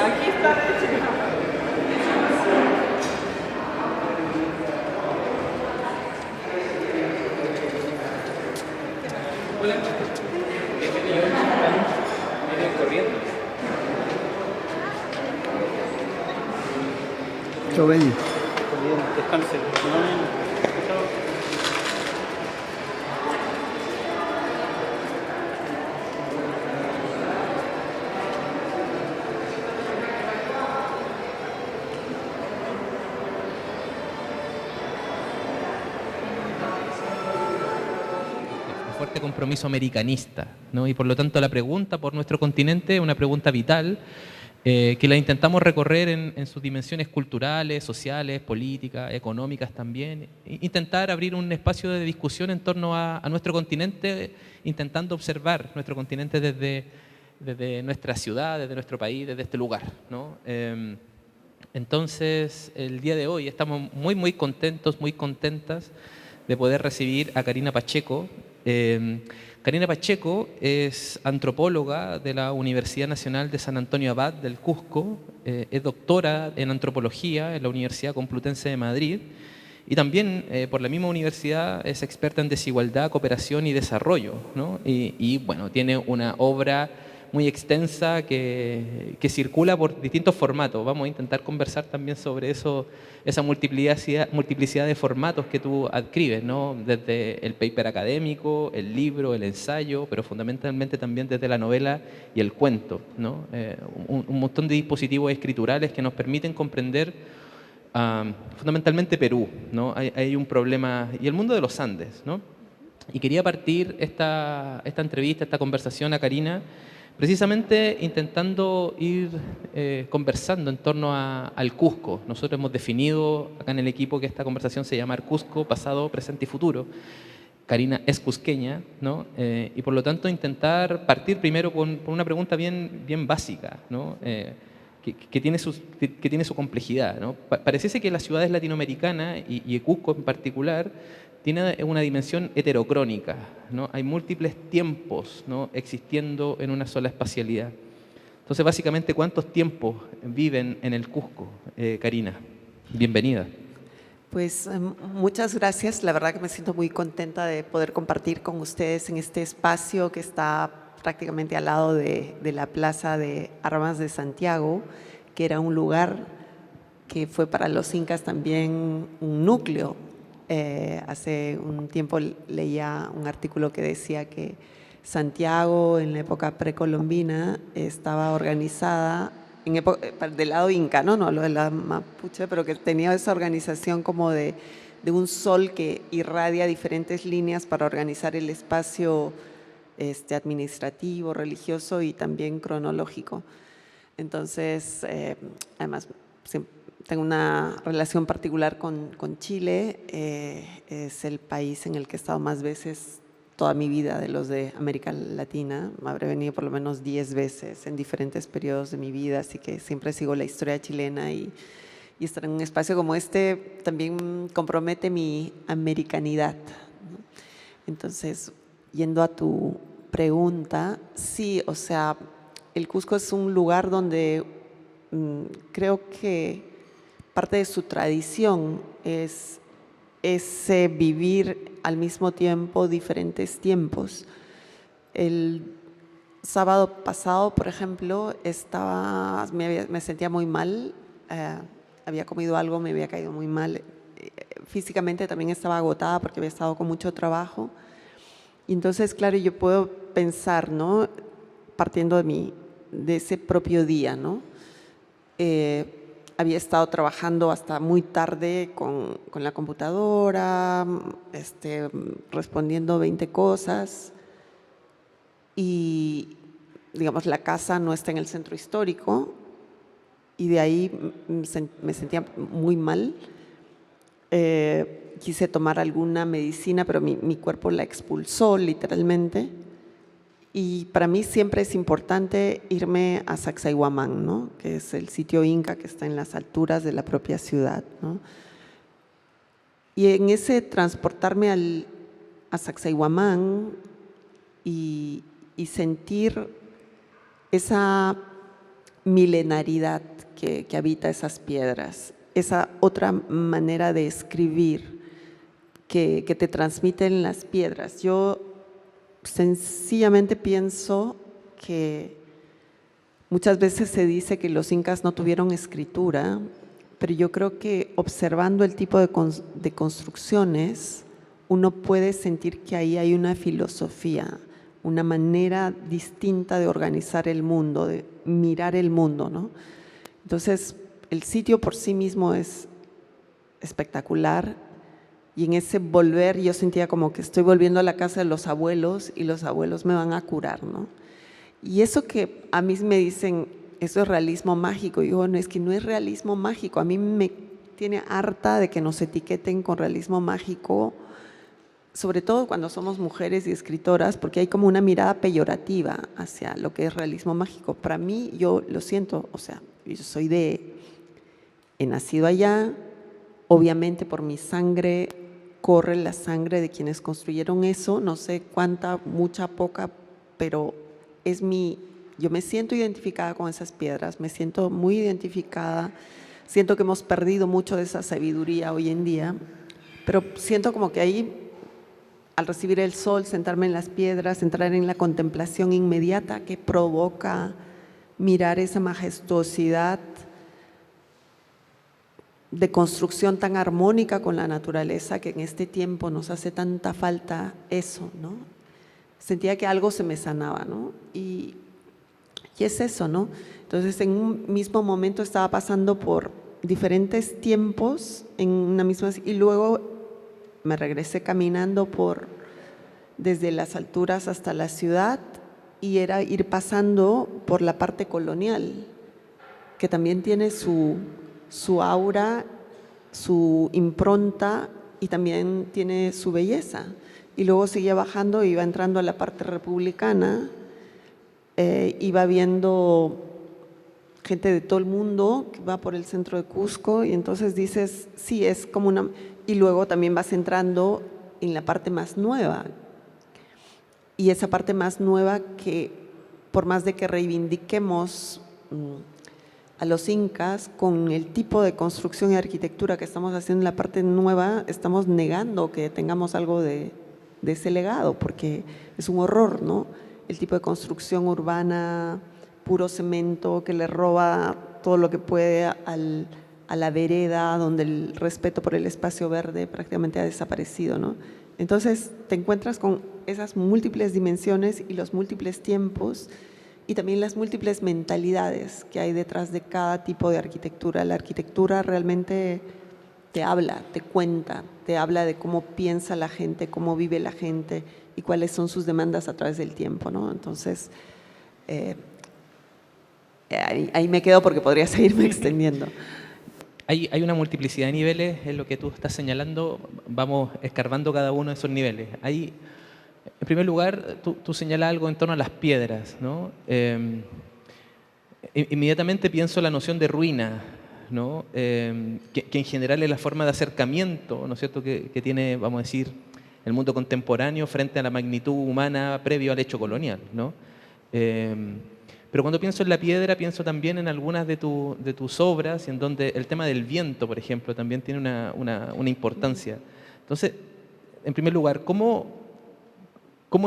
Aquí está de hecho. Hola, viene corriendo. Chao, Benny. Descanse. Fuerte compromiso americanista, ¿no? Y por lo tanto la pregunta por nuestro continente es una pregunta vital que la intentamos recorrer en sus dimensiones culturales, sociales, políticas, económicas también. Intentar abrir un espacio de discusión en torno a nuestro continente, intentando observar nuestro continente desde nuestra ciudad, desde nuestro país, desde este lugar, ¿no? Entonces, el día de hoy estamos muy contentos, muy contentas de poder recibir a Karina Pacheco. Karina Pacheco es antropóloga de la Universidad Nacional de San Antonio Abad del Cusco, es doctora en antropología en la Universidad Complutense de Madrid y también por la misma universidad es experta en desigualdad, cooperación y desarrollo, ¿no? Y bueno, tiene una obra muy extensa que circula por distintos formatos. Vamos a intentar conversar también sobre eso, esa multiplicidad de formatos que tú adscribes, ¿no? Desde el paper académico, el libro, el ensayo, pero fundamentalmente también desde la novela y el cuento, ¿no? Un montón de dispositivos escriturales que nos permiten comprender fundamentalmente Perú, ¿no? Hay un problema, y el mundo de los Andes, ¿no? Y quería partir esta entrevista, esta conversación a Karina, precisamente intentando ir conversando en torno al Cusco. Nosotros hemos definido acá en el equipo que esta conversación se llama Cusco, pasado, presente y futuro. Karina es cusqueña, ¿no? Y por lo tanto intentar partir primero por una pregunta bien básica, ¿no? Que tiene su complejidad, ¿no? Pareciese que las ciudades latinoamericanas y Cusco en particular tiene una dimensión heterocrónica, ¿no? Hay múltiples tiempos, ¿no? Existiendo en una sola espacialidad. Entonces, básicamente, ¿cuántos tiempos viven en el Cusco? Karina, bienvenida. Pues muchas gracias. La verdad que me siento muy contenta de poder compartir con ustedes en este espacio que está prácticamente al lado de la Plaza de Armas de Santiago, que era un lugar que fue para los incas también un núcleo. Hace un tiempo leía un artículo que decía que Santiago en la época precolombina estaba organizada del lado inca, no lo de la mapuche, pero que tenía esa organización como de un sol que irradia diferentes líneas para organizar el espacio administrativo, religioso y también cronológico. Entonces, además, tengo una relación particular con Chile, es el país en el que he estado más veces toda mi vida de los de América Latina. Me habré venido por lo menos 10 veces en diferentes periodos de mi vida, así que siempre sigo la historia chilena y estar en un espacio como este también compromete mi americanidad, ¿no? Entonces, yendo a tu pregunta, sí, o sea, el Cusco es un lugar donde creo que parte de su tradición es ese vivir al mismo tiempo diferentes tiempos. El sábado pasado, por ejemplo, me sentía muy mal, había comido algo, me había caído muy mal. Físicamente también estaba agotada porque había estado con mucho trabajo. Y entonces, claro, yo puedo pensar, ¿no? Partiendo de ese propio día, ¿no? Había estado trabajando hasta muy tarde con la computadora, respondiendo 20 cosas y, digamos, la casa no está en el centro histórico y de ahí me sentía muy mal. Quise tomar alguna medicina, pero mi cuerpo la expulsó literalmente Y para mí siempre es importante irme a Sacsayhuamán, ¿no? Que es el sitio inca que está en las alturas de la propia ciudad, ¿no? Y en ese transportarme a Sacsayhuamán y sentir esa milenaridad que habita esas piedras, esa otra manera de escribir que te transmiten las piedras. Yo sencillamente pienso que muchas veces se dice que los incas no tuvieron escritura, pero yo creo que observando el tipo de construcciones, uno puede sentir que ahí hay una filosofía, una manera distinta de organizar el mundo, de mirar el mundo, ¿no? Entonces, el sitio por sí mismo es espectacular y en ese volver yo sentía como que estoy volviendo a la casa de los abuelos y los abuelos me van a curar, ¿no? Y eso que a mí me dicen, eso es realismo mágico, y yo, bueno, es que no es realismo mágico, a mí me tiene harta de que nos etiqueten con realismo mágico, sobre todo cuando somos mujeres y escritoras, porque hay como una mirada peyorativa hacia lo que es realismo mágico. Para mí, yo lo siento, o sea, yo he nacido allá, obviamente por mi sangre corre la sangre de quienes construyeron eso, no sé cuánta, mucha, poca, pero yo me siento identificada con esas piedras, me siento muy identificada, siento que hemos perdido mucho de esa sabiduría hoy en día, pero siento como que ahí, al recibir el sol, sentarme en las piedras, entrar en la contemplación inmediata que provoca mirar esa majestuosidad de construcción tan armónica con la naturaleza, que en este tiempo nos hace tanta falta eso, ¿no? Sentía que algo se me sanaba, ¿no? Y es eso, ¿no? Entonces, en un mismo momento estaba pasando por diferentes tiempos en una misma, y luego me regresé caminando desde las alturas hasta la ciudad, y era ir pasando por la parte colonial, que también tiene su aura, su impronta, y también tiene su belleza. Y luego seguía bajando, iba entrando a la parte republicana, iba viendo gente de todo el mundo que va por el centro de Cusco, y entonces dices, sí, es como una… Y luego también vas entrando en la parte más nueva, y esa parte más nueva que, por más de que reivindiquemos a los incas con el tipo de construcción y arquitectura que estamos haciendo en la parte nueva, estamos negando que tengamos algo de ese legado, porque es un horror, ¿no? El tipo de construcción urbana, puro cemento, que le roba todo lo que puede a la vereda, donde el respeto por el espacio verde prácticamente ha desaparecido, ¿no? Entonces te encuentras con esas múltiples dimensiones y los múltiples tiempos, y también las múltiples mentalidades que hay detrás de cada tipo de arquitectura. La arquitectura realmente te habla, te cuenta, te habla de cómo piensa la gente, cómo vive la gente y cuáles son sus demandas a través del tiempo, ¿no? Entonces, ahí me quedo porque podría seguirme extendiendo. Hay una multiplicidad de niveles en lo que tú estás señalando, vamos escarbando cada uno de esos niveles. Hay, en primer lugar, tú señalas algo en torno a las piedras, ¿no? Inmediatamente pienso la noción de ruina, ¿no? Que en general es la forma de acercamiento, ¿no es cierto?, que tiene, vamos a decir, el mundo contemporáneo frente a la magnitud humana previo al hecho colonial, ¿no? Pero cuando pienso en la piedra, pienso también en algunas de tus obras, en donde el tema del viento, por ejemplo, también tiene una importancia. Entonces, en primer lugar, ¿cómo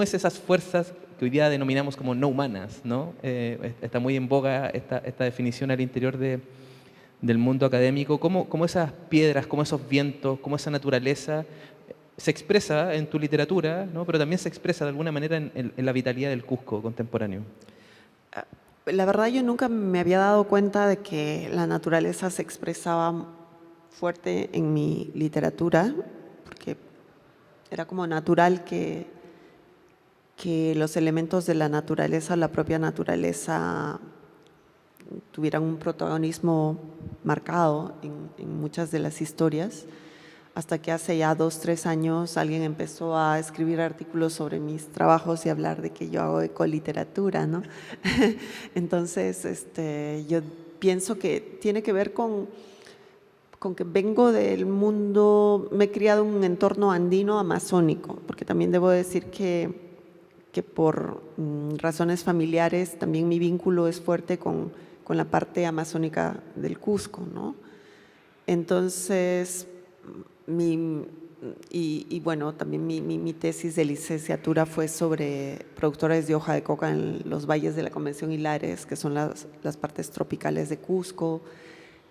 es esas fuerzas que hoy día denominamos como no humanas, ¿no? Está muy en boga esta definición al interior del mundo académico. ¿Cómo esas piedras, cómo esos vientos, cómo esa naturaleza se expresa en tu literatura, ¿no? Pero también se expresa de alguna manera en la vitalidad del Cusco contemporáneo? La verdad, yo nunca me había dado cuenta de que la naturaleza se expresaba fuerte en mi literatura, porque era como natural que los elementos de la naturaleza, la propia naturaleza, tuvieran un protagonismo marcado en muchas de las historias. hasta que hace ya 2, 3 años alguien empezó a escribir artículos sobre mis trabajos y hablar de que yo hago ecoliteratura, ¿no? Entonces, yo pienso que tiene que ver con que vengo del mundo, me he criado en un entorno andino amazónico, porque también debo decir que por razones familiares también mi vínculo es fuerte con la parte amazónica del Cusco, ¿no? Entonces, bueno, también mi tesis de licenciatura fue sobre productores de hoja de coca en los valles de la Convención Hilares, que son las partes tropicales de Cusco.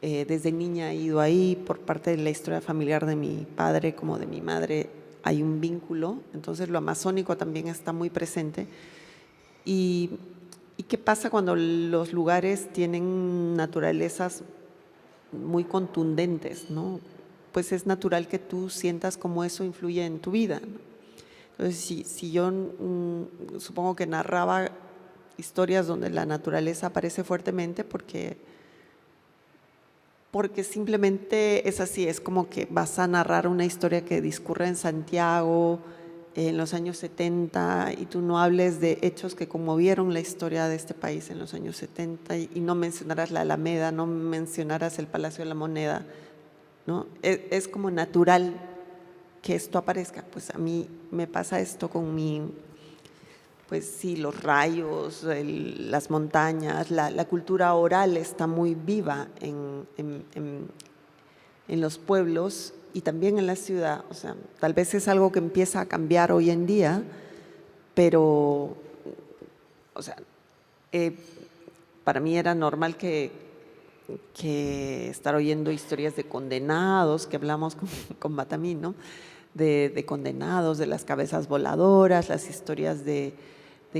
Desde niña he ido ahí, por parte de la historia familiar de mi padre como de mi madre hay un vínculo, entonces lo amazónico también está muy presente. ¿Y qué pasa cuando los lugares tienen naturalezas muy contundentes, ¿no? Pues es natural que tú sientas cómo eso influye en tu vida, ¿no? Entonces, si yo supongo que narraba historias donde la naturaleza aparece fuertemente porque simplemente es así, es como que vas a narrar una historia que discurre en Santiago en los años 70 y tú no hables de hechos que conmovieron la historia de este país en los años 70 y no mencionaras la Alameda, no mencionaras el Palacio de la Moneda, ¿no? Es como natural que esto aparezca. Pues a mí me pasa esto con pues sí, los rayos, las montañas, la cultura oral está muy viva en los pueblos y también en la ciudad. O sea, tal vez es algo que empieza a cambiar hoy en día, pero, o sea, para mí era normal que estar oyendo historias de condenados, que hablamos con Batamí, ¿no? De condenados, de las cabezas voladoras, las historias de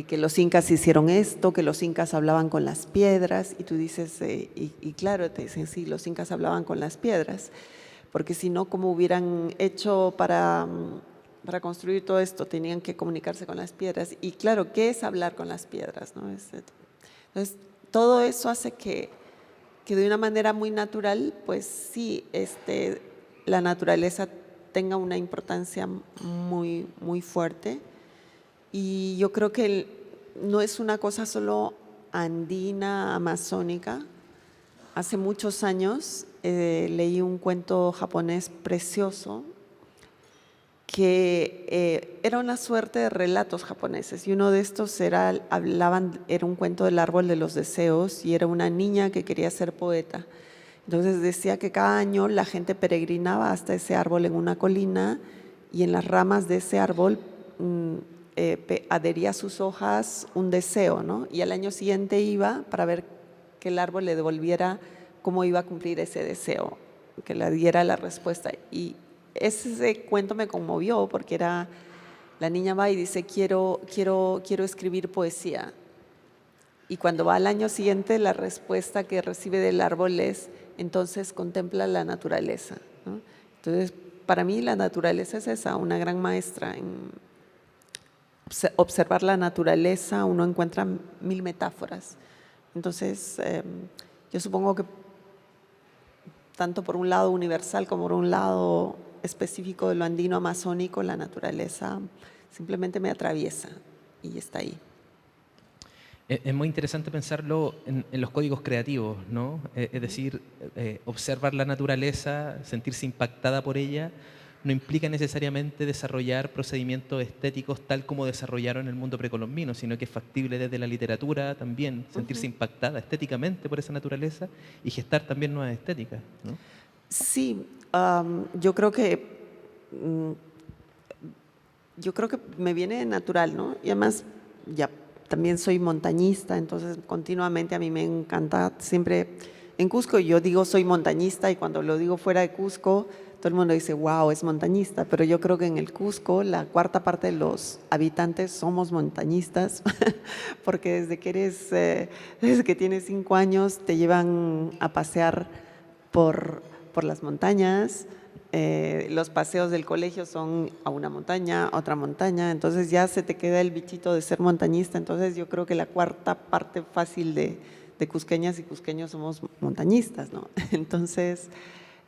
que los incas hicieron esto, que los incas hablaban con las piedras, y tú dices, y claro, te dicen, sí, los incas hablaban con las piedras, porque si no, ¿cómo hubieran hecho para construir todo esto? Tenían que comunicarse con las piedras, y claro, ¿qué es hablar con las piedras, no? Entonces, todo eso hace que de una manera muy natural, pues sí, la naturaleza tenga una importancia muy, muy fuerte. Y yo creo que no es una cosa solo andina, amazónica. Hace muchos años leí un cuento japonés precioso que era una suerte de relatos japoneses y uno de estos era un cuento del árbol de los deseos y era una niña que quería ser poeta. Entonces decía que cada año la gente peregrinaba hasta ese árbol en una colina y en las ramas de ese árbol adhería a sus hojas un deseo, ¿no? Y al año siguiente iba para ver que el árbol le devolviera cómo iba a cumplir ese deseo, que le diera la respuesta. Y ese cuento me conmovió porque la niña va y dice, quiero escribir poesía. Y cuando va al año siguiente, la respuesta que recibe del árbol es, entonces contempla la naturaleza, ¿no? Entonces, para mí la naturaleza es esa, una gran maestra en observar la naturaleza. Uno encuentra 1000 metáforas. Entonces, yo supongo que tanto por un lado universal como por un lado específico de lo andino amazónico, la naturaleza simplemente me atraviesa y está ahí. Es muy interesante pensarlo en los códigos creativos, ¿no? Es decir, observar la naturaleza, sentirse impactada por ella, no implica necesariamente desarrollar procedimientos estéticos tal como desarrollaron el mundo precolombino, sino que es factible desde la literatura también, sentirse impactada estéticamente por esa naturaleza y gestar también nuevas estéticas, ¿no? Sí, yo creo que me viene natural, ¿no? Y además ya también soy montañista, entonces continuamente a mí me encanta siempre en Cusco. Yo digo soy montañista y cuando lo digo fuera de Cusco todo el mundo dice, wow, es montañista, pero yo creo que en el Cusco la cuarta parte de los habitantes somos montañistas, porque desde que tienes 5 años te llevan a pasear por las montañas. Los paseos del colegio son a una montaña, a otra montaña, entonces ya se te queda el bichito de ser montañista. Entonces yo creo que la cuarta parte fácil de cusqueñas y cusqueños somos montañistas, ¿no? Entonces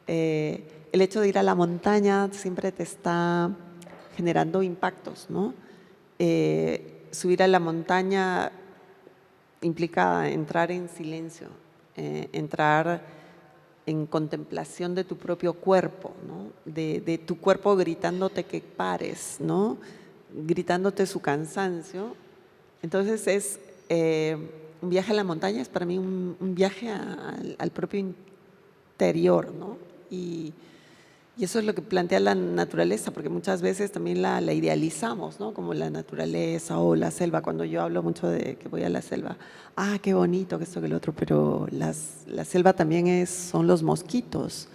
El hecho de ir a la montaña siempre te está generando impactos, ¿no? Subir a la montaña implica entrar en silencio, entrar en contemplación de tu propio cuerpo, ¿no? De tu cuerpo gritándote que pares, ¿no? Gritándote su cansancio. Entonces es un viaje a la montaña, es para mí un viaje al propio interior, ¿no? Y eso es lo que plantea la naturaleza, porque muchas veces también la idealizamos, ¿no? Como la naturaleza o la selva. Cuando yo hablo mucho de que voy a la selva, qué bonito, que esto, que el otro, pero la selva también son los mosquitos,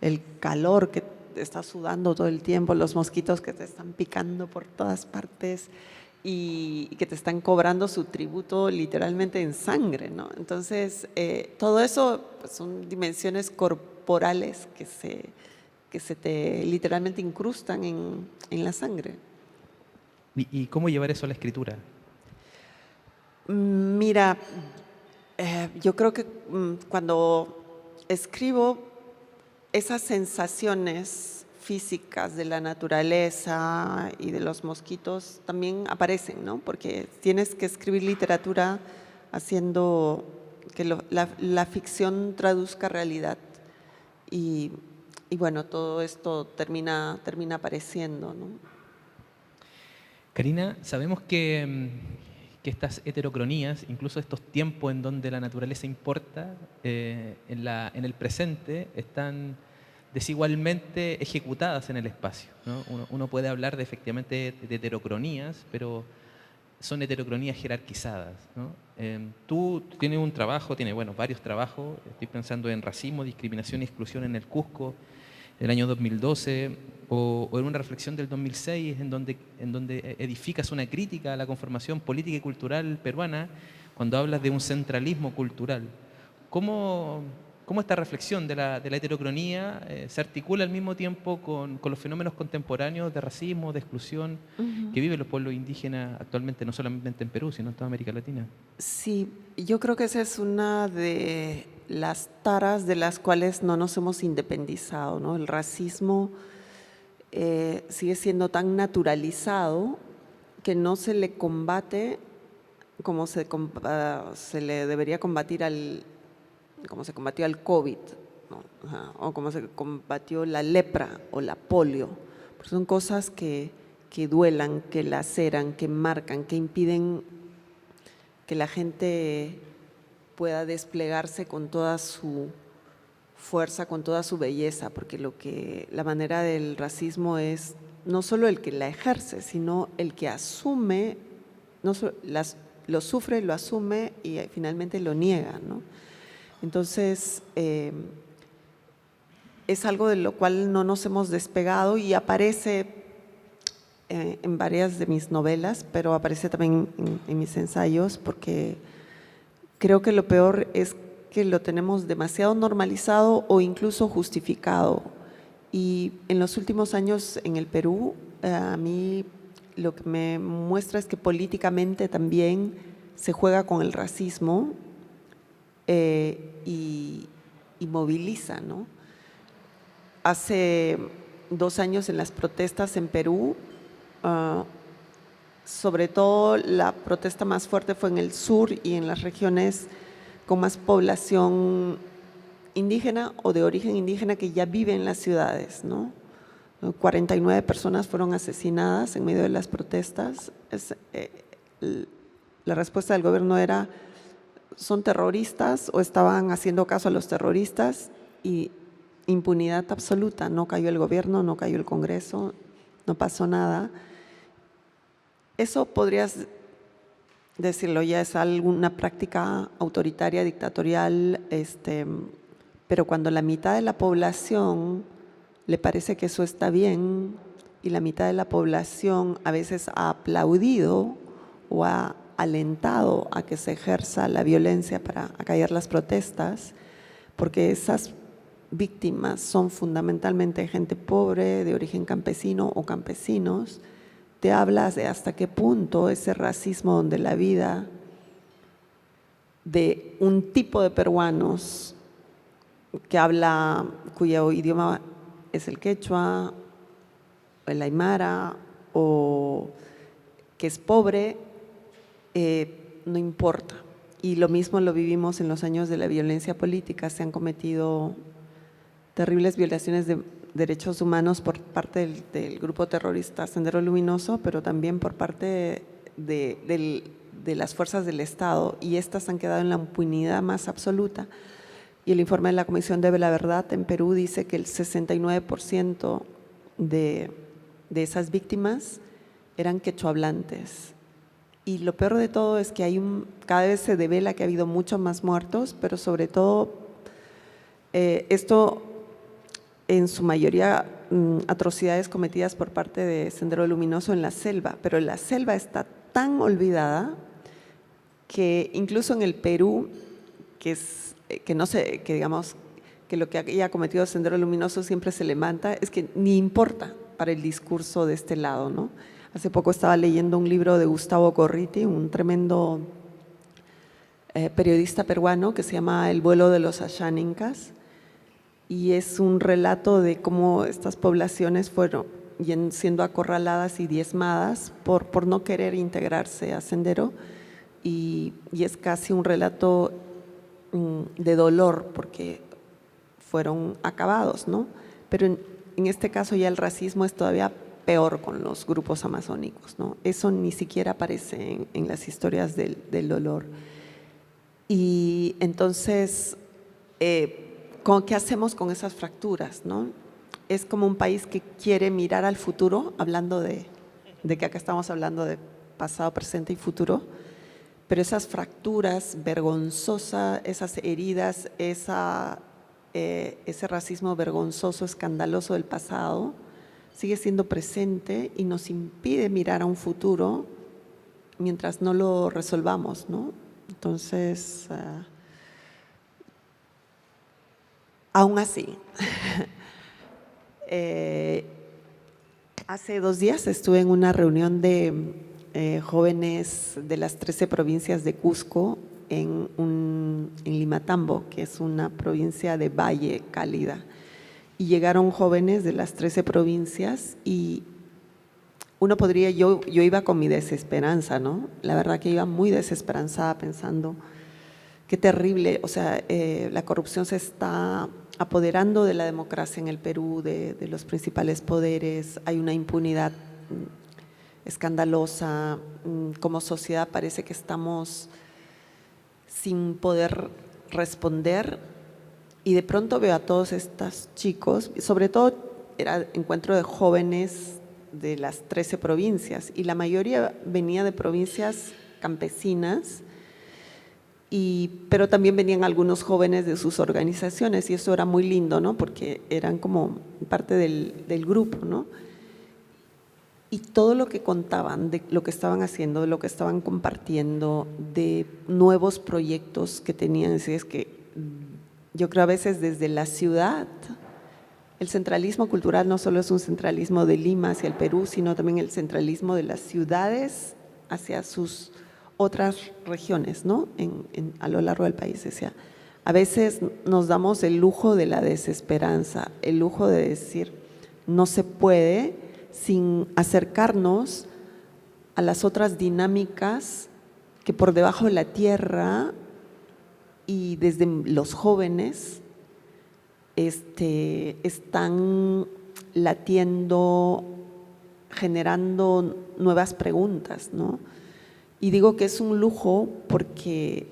el calor que te estás sudando todo el tiempo, los mosquitos que te están picando por todas partes y que te están cobrando su tributo literalmente en sangre, ¿no? Entonces, todo eso pues, son dimensiones corporales que se te literalmente incrustan en la sangre. ¿Y cómo llevar eso a la escritura? Mira, yo creo que cuando escribo, esas sensaciones físicas de la naturaleza y de los mosquitos también aparecen, ¿no? Porque tienes que escribir literatura haciendo que la ficción traduzca realidad. Y bueno, todo esto termina apareciendo, ¿no? Karina, sabemos que estas heterocronías, incluso estos tiempos en donde la naturaleza importa, en el presente, están desigualmente ejecutadas en el espacio, ¿no? Uno puede hablar efectivamente de heterocronías, pero son heterocronías jerarquizadas, ¿no? Tú tienes un trabajo, varios trabajos, estoy pensando en racismo, discriminación y exclusión en el Cusco, del año 2012, o en una reflexión del 2006, en donde edificas una crítica a la conformación política y cultural peruana, cuando hablas de un centralismo cultural. ¿Cómo esta reflexión de la heterocronía se articula al mismo tiempo con los fenómenos contemporáneos de racismo, de exclusión que viven los pueblos indígenas actualmente, no solamente en Perú, sino en toda América Latina? Sí, yo creo que esa es una de las taras de las cuales no nos hemos independizado, ¿no? El racismo sigue siendo tan naturalizado que no se le combate como se le debería combatir como se combatió al COVID, ¿no? O como se combatió la lepra o la polio. Porque son cosas que duelan, que laceran, que marcan, que impiden que la gente pueda desplegarse con toda su fuerza, con toda su belleza, porque la manera del racismo es no solo el que la ejerce, sino el que asume, lo sufre, lo asume y finalmente lo niega, ¿no? Entonces, es algo de lo cual no nos hemos despegado y aparece en varias de mis novelas, pero aparece también en mis ensayos, porque creo que lo peor es que lo tenemos demasiado normalizado o incluso justificado. Y en los últimos años en el Perú, a mí lo que me muestra es que políticamente también se juega con el racismo y moviliza, ¿no? Hace 2 años en las protestas en Perú, sobre todo la protesta más fuerte fue en el sur y en las regiones con más población indígena o de origen indígena que ya vive en las ciudades, ¿no? 49 personas fueron asesinadas en medio de las protestas. La respuesta del gobierno era: ¿son terroristas o estaban haciendo caso a los terroristas? Y impunidad absoluta, no cayó el gobierno, no cayó el Congreso, no pasó nada. Eso podrías decirlo, ya es alguna práctica autoritaria, dictatorial, pero cuando la mitad de la población le parece que eso está bien y la mitad de la población a veces ha aplaudido o ha alentado a que se ejerza la violencia para acallar las protestas, porque esas víctimas son fundamentalmente gente pobre, de origen campesino o campesinos, te hablas de hasta qué punto ese racismo donde la vida de un tipo de peruanos cuyo idioma es el quechua, el aymara, o que es pobre, no importa. Y lo mismo lo vivimos en los años de la violencia política. Se han cometido terribles violaciones de derechos humanos por parte del grupo terrorista Sendero Luminoso, pero también por parte de las fuerzas del Estado, y estas han quedado en la impunidad más absoluta. Y el informe de la Comisión de la Verdad en Perú dice que el 69% de esas víctimas eran quechohablantes. Y lo peor de todo es que cada vez se devela que ha habido muchos más muertos, pero sobre todo esto en su mayoría atrocidades cometidas por parte de Sendero Luminoso en la selva, pero la selva está tan olvidada que incluso en el Perú, digamos que lo que haya cometido Sendero Luminoso siempre se levanta, es que ni importa para el discurso de este lado, ¿no? Hace poco estaba leyendo un libro de Gustavo Gorriti, un tremendo periodista peruano, que se llama El vuelo de los Asháninkas, y es un relato de cómo estas poblaciones fueron siendo acorraladas y diezmadas por no querer integrarse a Sendero, y es casi un relato de dolor porque fueron acabados, ¿no? Pero en este caso ya el racismo es todavía peor con los grupos amazónicos, ¿no? Eso ni siquiera aparece en las historias del dolor. Y entonces, ¿qué hacemos con esas fracturas, no? Es como un país que quiere mirar al futuro, hablando de que acá estamos hablando de pasado, presente y futuro, pero esas fracturas vergonzosas, esas heridas, ese racismo vergonzoso, escandaloso del pasado, sigue siendo presente y nos impide mirar a un futuro mientras no lo resolvamos, ¿no? Entonces, aún así, hace 2 días estuve en una reunión de jóvenes de las 13 provincias de Cusco en Limatambo, que es una provincia de valle cálida. Y llegaron jóvenes de las 13 provincias y yo iba con mi desesperanza, ¿no? La verdad que iba muy desesperanzada pensando qué terrible, o sea, la corrupción se está apoderando de la democracia en el Perú, de los principales poderes, hay una impunidad escandalosa, como sociedad parece que estamos sin poder responder. Y de pronto veo a todos estos chicos, sobre todo era encuentro de jóvenes de las 13 provincias y la mayoría venía de provincias campesinas, pero también venían algunos jóvenes de sus organizaciones y eso era muy lindo, ¿no? Porque eran como parte del grupo, ¿no? Y todo lo que contaban, de lo que estaban haciendo, de lo que estaban compartiendo, de nuevos proyectos que tenían, es que yo creo a veces desde la ciudad, el centralismo cultural no solo es un centralismo de Lima hacia el Perú, sino también el centralismo de las ciudades hacia sus otras regiones, ¿no? A lo largo del país. O sea, a veces nos damos el lujo de la desesperanza, el lujo de decir no se puede sin acercarnos a las otras dinámicas que por debajo de la tierra y desde los jóvenes están latiendo, generando nuevas preguntas, ¿no? Y digo que es un lujo porque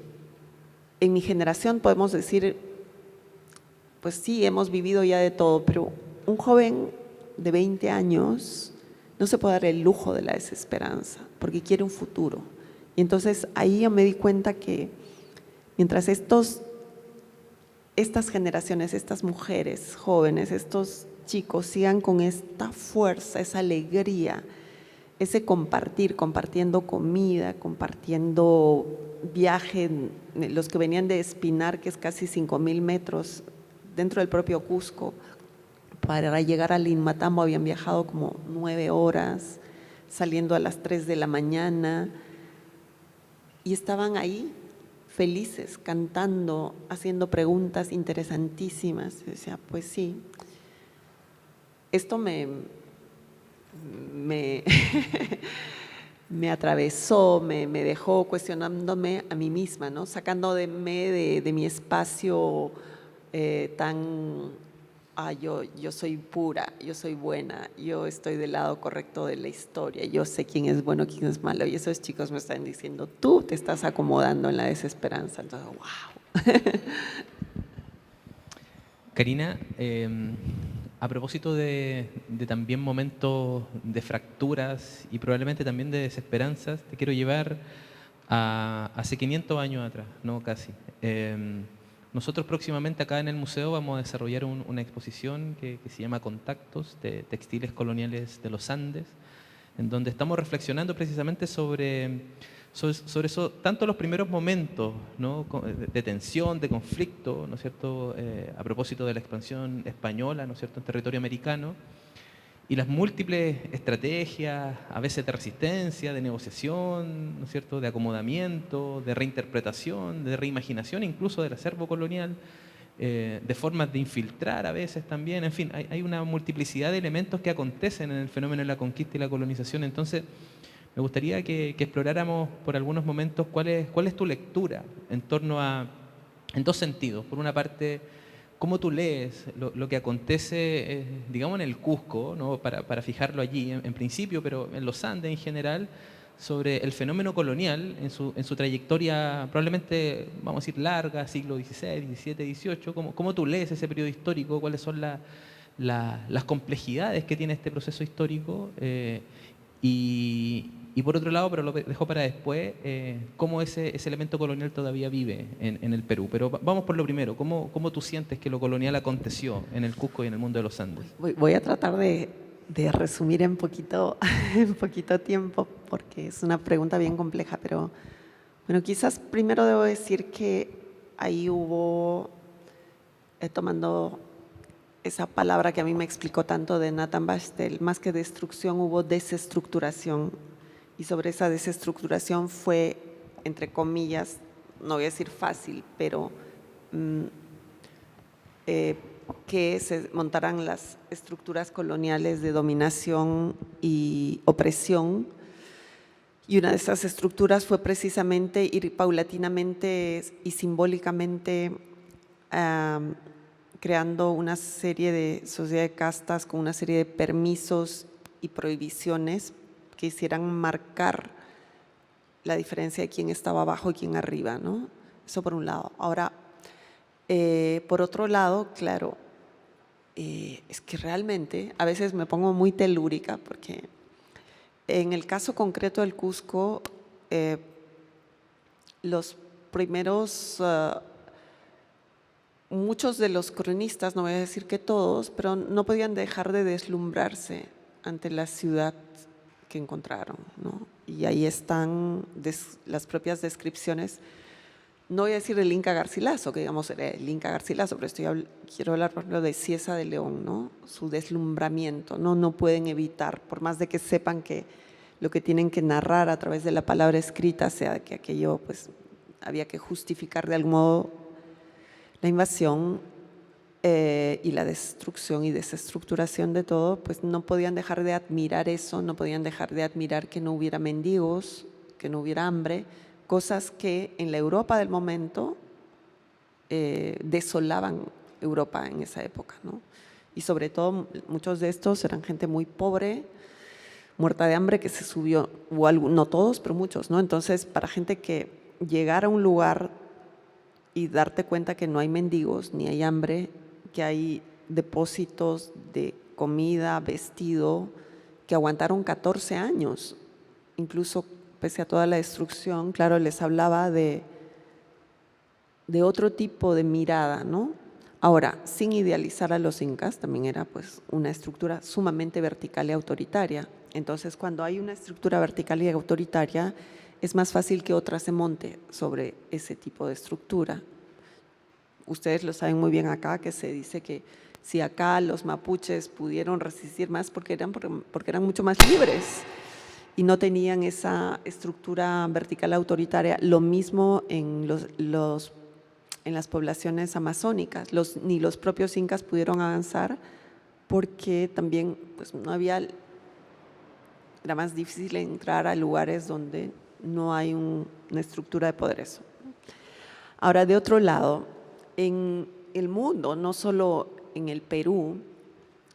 en mi generación podemos decir, pues sí, hemos vivido ya de todo, pero un joven de 20 años no se puede dar el lujo de la desesperanza porque quiere un futuro. Y entonces ahí yo me di cuenta que mientras estas generaciones, estas mujeres jóvenes, estos chicos sigan con esta fuerza, esa alegría, ese compartiendo comida, compartiendo viaje, los que venían de Espinar, que es casi 5,000 metros dentro del propio Cusco, para llegar a Limatambo habían viajado como 9 horas, saliendo a las 3 de la mañana y estaban ahí felices, cantando, haciendo preguntas interesantísimas. Y decía, pues sí, esto me atravesó, me dejó cuestionándome a mí misma, ¿no? Sacándome de mi espacio yo soy pura, yo soy buena, yo estoy del lado correcto de la historia, yo sé quién es bueno, quién es malo. Y esos chicos me están diciendo, tú te estás acomodando en la desesperanza. Entonces, wow. Karina, a propósito de también momentos de fracturas y probablemente también de desesperanzas, te quiero llevar a hace 500 años atrás, no casi. Nosotros próximamente acá en el museo vamos a desarrollar una exposición que se llama Contactos de Textiles Coloniales de los Andes, en donde estamos reflexionando precisamente sobre eso, tanto los primeros momentos, ¿no?, de tensión, de conflicto, ¿no es cierto?, a propósito de la expansión española, ¿no es cierto?, en territorio americano, y las múltiples estrategias, a veces de resistencia, de negociación, ¿no es cierto?, de acomodamiento, de reinterpretación, de reimaginación, incluso del acervo colonial, de formas de infiltrar a veces también. En fin, hay una multiplicidad de elementos que acontecen en el fenómeno de la conquista y la colonización. Entonces, me gustaría que exploráramos por algunos momentos cuál es tu lectura en torno a, en dos sentidos. Por una parte, cómo tú lees lo que acontece, digamos, en el Cusco, ¿no?, para fijarlo allí en principio, pero en los Andes en general, sobre el fenómeno colonial en su trayectoria probablemente, vamos a decir, larga, siglo XVI, XVII, XVIII. ¿Cómo tú lees ese periodo histórico? ¿Cuáles son las complejidades que tiene este proceso histórico? Y por otro lado, pero lo dejo para después, cómo ese elemento colonial todavía vive en el Perú. Pero vamos por lo primero, ¿cómo tú sientes que lo colonial aconteció en el Cusco y en el mundo de los Andes? Voy a tratar de resumir en poquito tiempo, porque es una pregunta bien compleja, pero bueno, quizás primero debo decir que ahí hubo, tomando esa palabra que a mí me explicó tanto de Nathan Bastel, más que destrucción hubo desestructuración, y sobre esa desestructuración fue, entre comillas, no voy a decir fácil, pero que se montaran las estructuras coloniales de dominación y opresión. Y una de esas estructuras fue precisamente ir paulatinamente y simbólicamente creando una serie de sociedad de castas con una serie de permisos y prohibiciones que hicieran marcar la diferencia de quién estaba abajo y quién arriba, ¿no? Eso por un lado. Ahora, por otro lado, claro, es que realmente a veces me pongo muy telúrica porque en el caso concreto del Cusco, los primeros, muchos de los cronistas, no voy a decir que todos, pero no podían dejar de deslumbrarse ante la ciudad que encontraron, ¿no? Y ahí están las propias descripciones. No voy a decir el Inca Garcilaso, que digamos era el Inca Garcilaso, pero quiero hablar, por ejemplo, de Cieza de León, ¿no? Su deslumbramiento, no pueden evitar, por más de que sepan que lo que tienen que narrar a través de la palabra escrita sea que aquello, pues, había que justificar de algún modo la invasión y la destrucción y desestructuración de todo, pues no podían dejar de admirar eso, no podían dejar de admirar que no hubiera mendigos, que no hubiera hambre, cosas que en la Europa del momento desolaban Europa en esa época, ¿no? Y sobre todo muchos de estos eran gente muy pobre, muerta de hambre, que se subió, o no todos, pero muchos, ¿no? Entonces, para gente que llegara a un lugar y darte cuenta que no hay mendigos, ni hay hambre, que hay depósitos de comida, vestido, que aguantaron 14 años, incluso pese a toda la destrucción, claro, les hablaba de otro tipo de mirada, ¿no? Ahora, sin idealizar a los incas, también era pues una estructura sumamente vertical y autoritaria. Entonces, cuando hay una estructura vertical y autoritaria, es más fácil que otra se monte sobre ese tipo de estructura. Ustedes lo saben muy bien acá, que se dice que si acá los mapuches pudieron resistir más porque eran mucho más libres. y no tenían esa estructura vertical autoritaria. Lo mismo en en las poblaciones amazónicas. Ni los propios incas pudieron avanzar porque también pues, no había, era más difícil entrar a lugares donde no hay una estructura de poder. Eso. Ahora, de otro lado, en el mundo, no solo en el Perú,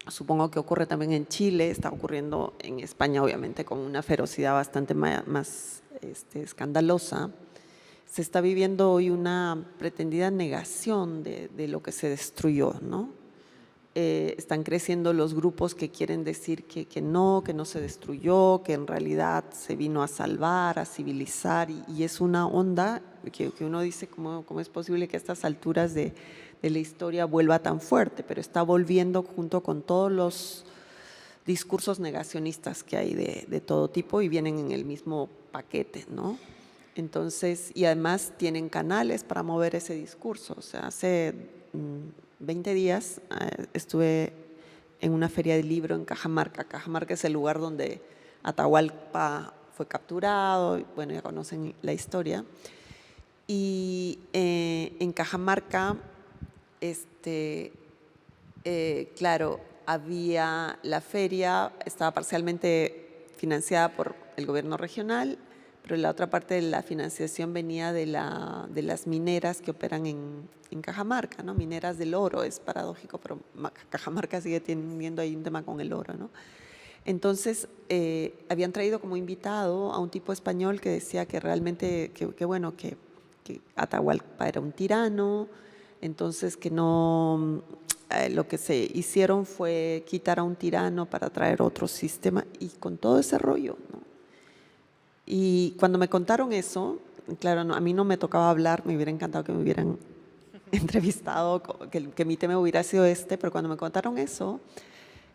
supongo que ocurre también en Chile, está ocurriendo en España, obviamente, con una ferocidad bastante más escandalosa. Se está viviendo hoy una pretendida negación de lo que se destruyó, ¿no? Están creciendo los grupos que quieren decir que no se destruyó, que en realidad se vino a salvar, a civilizar, y es una onda que uno dice cómo es posible que a estas alturas de la historia vuelva tan fuerte, pero está volviendo junto con todos los discursos negacionistas que hay de todo tipo y vienen en el mismo paquete, ¿no? Entonces, y además tienen canales para mover ese discurso. O sea, hace 20 días estuve en una feria del libro en Cajamarca. Cajamarca es el lugar donde Atahualpa fue capturado, y, bueno, ya conocen la historia. Y en Cajamarca, claro, había la feria, estaba parcialmente financiada por el gobierno regional, pero la otra parte de la financiación venía de las mineras que operan en Cajamarca, ¿no? Mineras del oro, es paradójico, pero Cajamarca sigue teniendo ahí un tema con el oro, ¿no? Entonces, habían traído como invitado a un tipo español que decía que realmente, que Atahualpa era un tirano, entonces que no, lo que se hicieron fue quitar a un tirano para traer otro sistema y con todo ese rollo, ¿no? Y cuando me contaron eso, claro, a mí no me tocaba hablar, me hubiera encantado que me hubieran entrevistado, que mi tema hubiera sido pero cuando me contaron eso,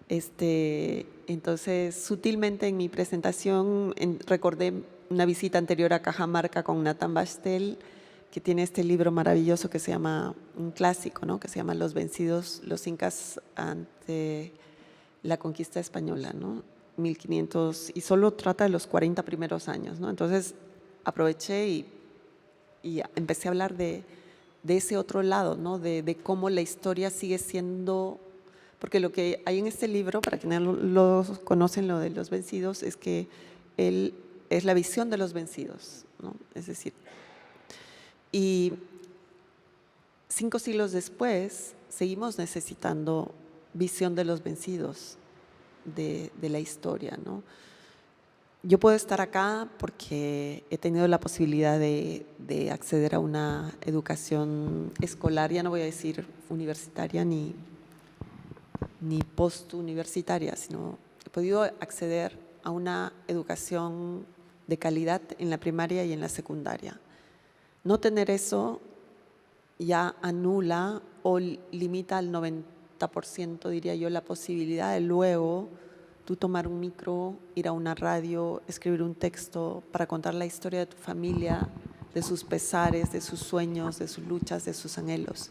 entonces sutilmente en mi presentación recordé una visita anterior a Cajamarca con Nathan Bastel, que tiene este libro maravilloso que se llama, un clásico, ¿no? Que se llama Los vencidos, los incas ante la conquista española, ¿no? 1500, y solo trata de los 40 primeros años, ¿no? Entonces aproveché y empecé a hablar de ese otro lado, ¿no? De cómo la historia sigue siendo, porque lo que hay en este libro, para quienes lo conocen, lo de los vencidos, es que él es la visión de los vencidos, ¿no? Es decir, y 5 siglos después seguimos necesitando visión de los vencidos de la historia, ¿no? Yo puedo estar acá porque he tenido la posibilidad de acceder a una educación escolar, ya no voy a decir universitaria ni postuniversitaria, sino he podido acceder a una educación de calidad en la primaria y en la secundaria. No tener eso ya anula o limita al 90%, diría yo, la posibilidad de luego tú tomar un micro, ir a una radio, escribir un texto para contar la historia de tu familia, de sus pesares, de sus sueños, de sus luchas, de sus anhelos.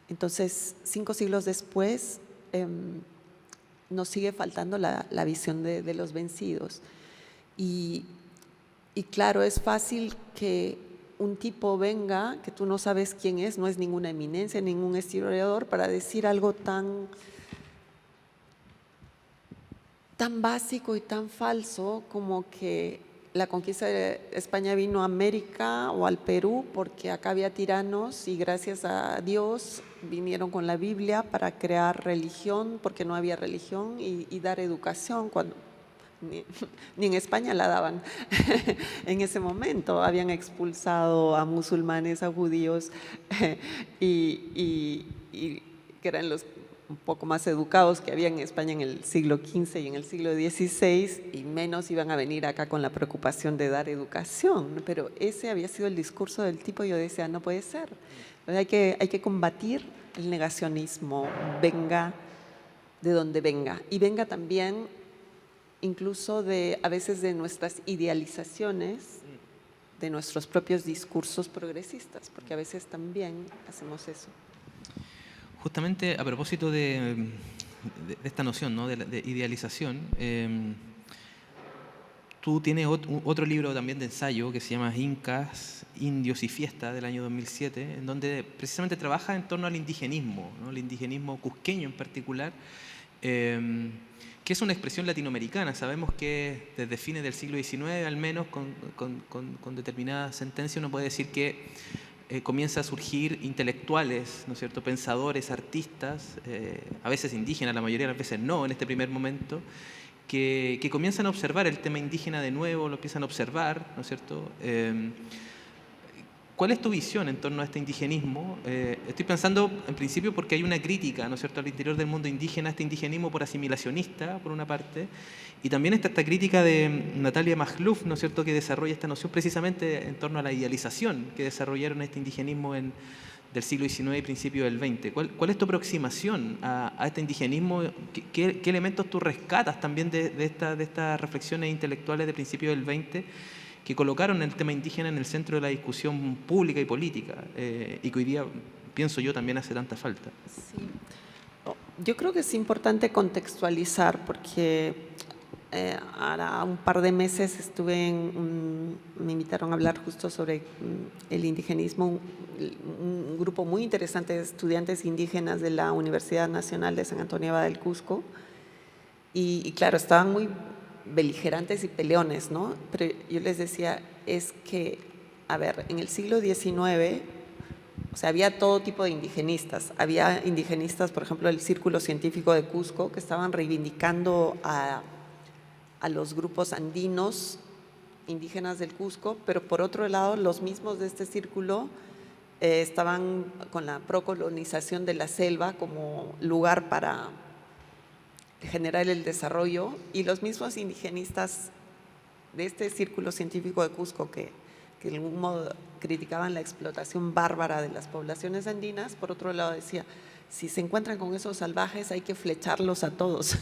Entonces, 5 siglos después, nos sigue faltando la visión de los vencidos. Y claro, es fácil que un tipo venga, que tú no sabes quién es, no es ninguna eminencia, ningún historiador, para decir algo tan básico y tan falso como que la conquista de España vino a América o al Perú porque acá había tiranos y gracias a Dios vinieron con la Biblia para crear religión porque no había religión y dar educación cuando ni en España la daban. En ese momento habían expulsado a musulmanes, a judíos y que eran los un poco más educados que había en España en el siglo XV y en el siglo XVI, y menos iban a venir acá con la preocupación de dar educación. Pero ese había sido el discurso del tipo, y yo decía, no puede ser. Entonces hay que combatir el negacionismo, venga de donde venga, y venga también incluso a veces de nuestras idealizaciones, de nuestros propios discursos progresistas, porque a veces también hacemos eso. Justamente a propósito de esta noción, ¿no? de idealización, tú tienes otro libro también de ensayo que se llama Incas, Indios y Fiesta, del año 2007, en donde precisamente trabaja en torno al indigenismo, ¿no? El indigenismo cusqueño en particular, que es una expresión latinoamericana. Sabemos que desde fines del siglo XIX, al menos con determinada sentencia, uno puede decir que comienza a surgir intelectuales, ¿no es cierto?, pensadores, artistas, a veces indígenas, la mayoría de las veces no, en este primer momento, que comienzan a observar el tema indígena de nuevo, lo empiezan a observar, ¿no es cierto? ¿Cuál es tu visión en torno a este indigenismo? Estoy pensando, en principio, porque hay una crítica, ¿no es cierto?, al interior del mundo indígena, este indigenismo por asimilacionista, por una parte, y también está esta crítica de Natalia Makhlouf, ¿no es cierto?, que desarrolla esta noción precisamente en torno a la idealización que desarrollaron este indigenismo del siglo XIX y principio del XX. ¿Cuál es tu aproximación a este indigenismo? ¿Qué elementos tú rescatas también de estas reflexiones intelectuales de principio del XX que colocaron el tema indígena en el centro de la discusión pública y política, y que hoy día, pienso yo, también hace tanta falta? Sí. Yo creo que es importante contextualizar porque ahora un par de meses me invitaron a hablar justo sobre el indigenismo, un grupo muy interesante de estudiantes indígenas de la Universidad Nacional de San Antonio Abad del Cusco, y claro, estaban muy beligerantes y peleones, ¿no? Pero yo les decía, es que, a ver, en el siglo XIX, o sea, había todo tipo de indigenistas. Había indigenistas, por ejemplo, del Círculo Científico de Cusco, que estaban reivindicando a los grupos andinos indígenas del Cusco, pero por otro lado, los mismos de este círculo estaban con la procolonización de la selva como lugar para generar el desarrollo, y los mismos indigenistas de este Círculo Científico de Cusco que de algún modo criticaban la explotación bárbara de las poblaciones andinas, por otro lado decía, si se encuentran con esos salvajes hay que flecharlos a todos.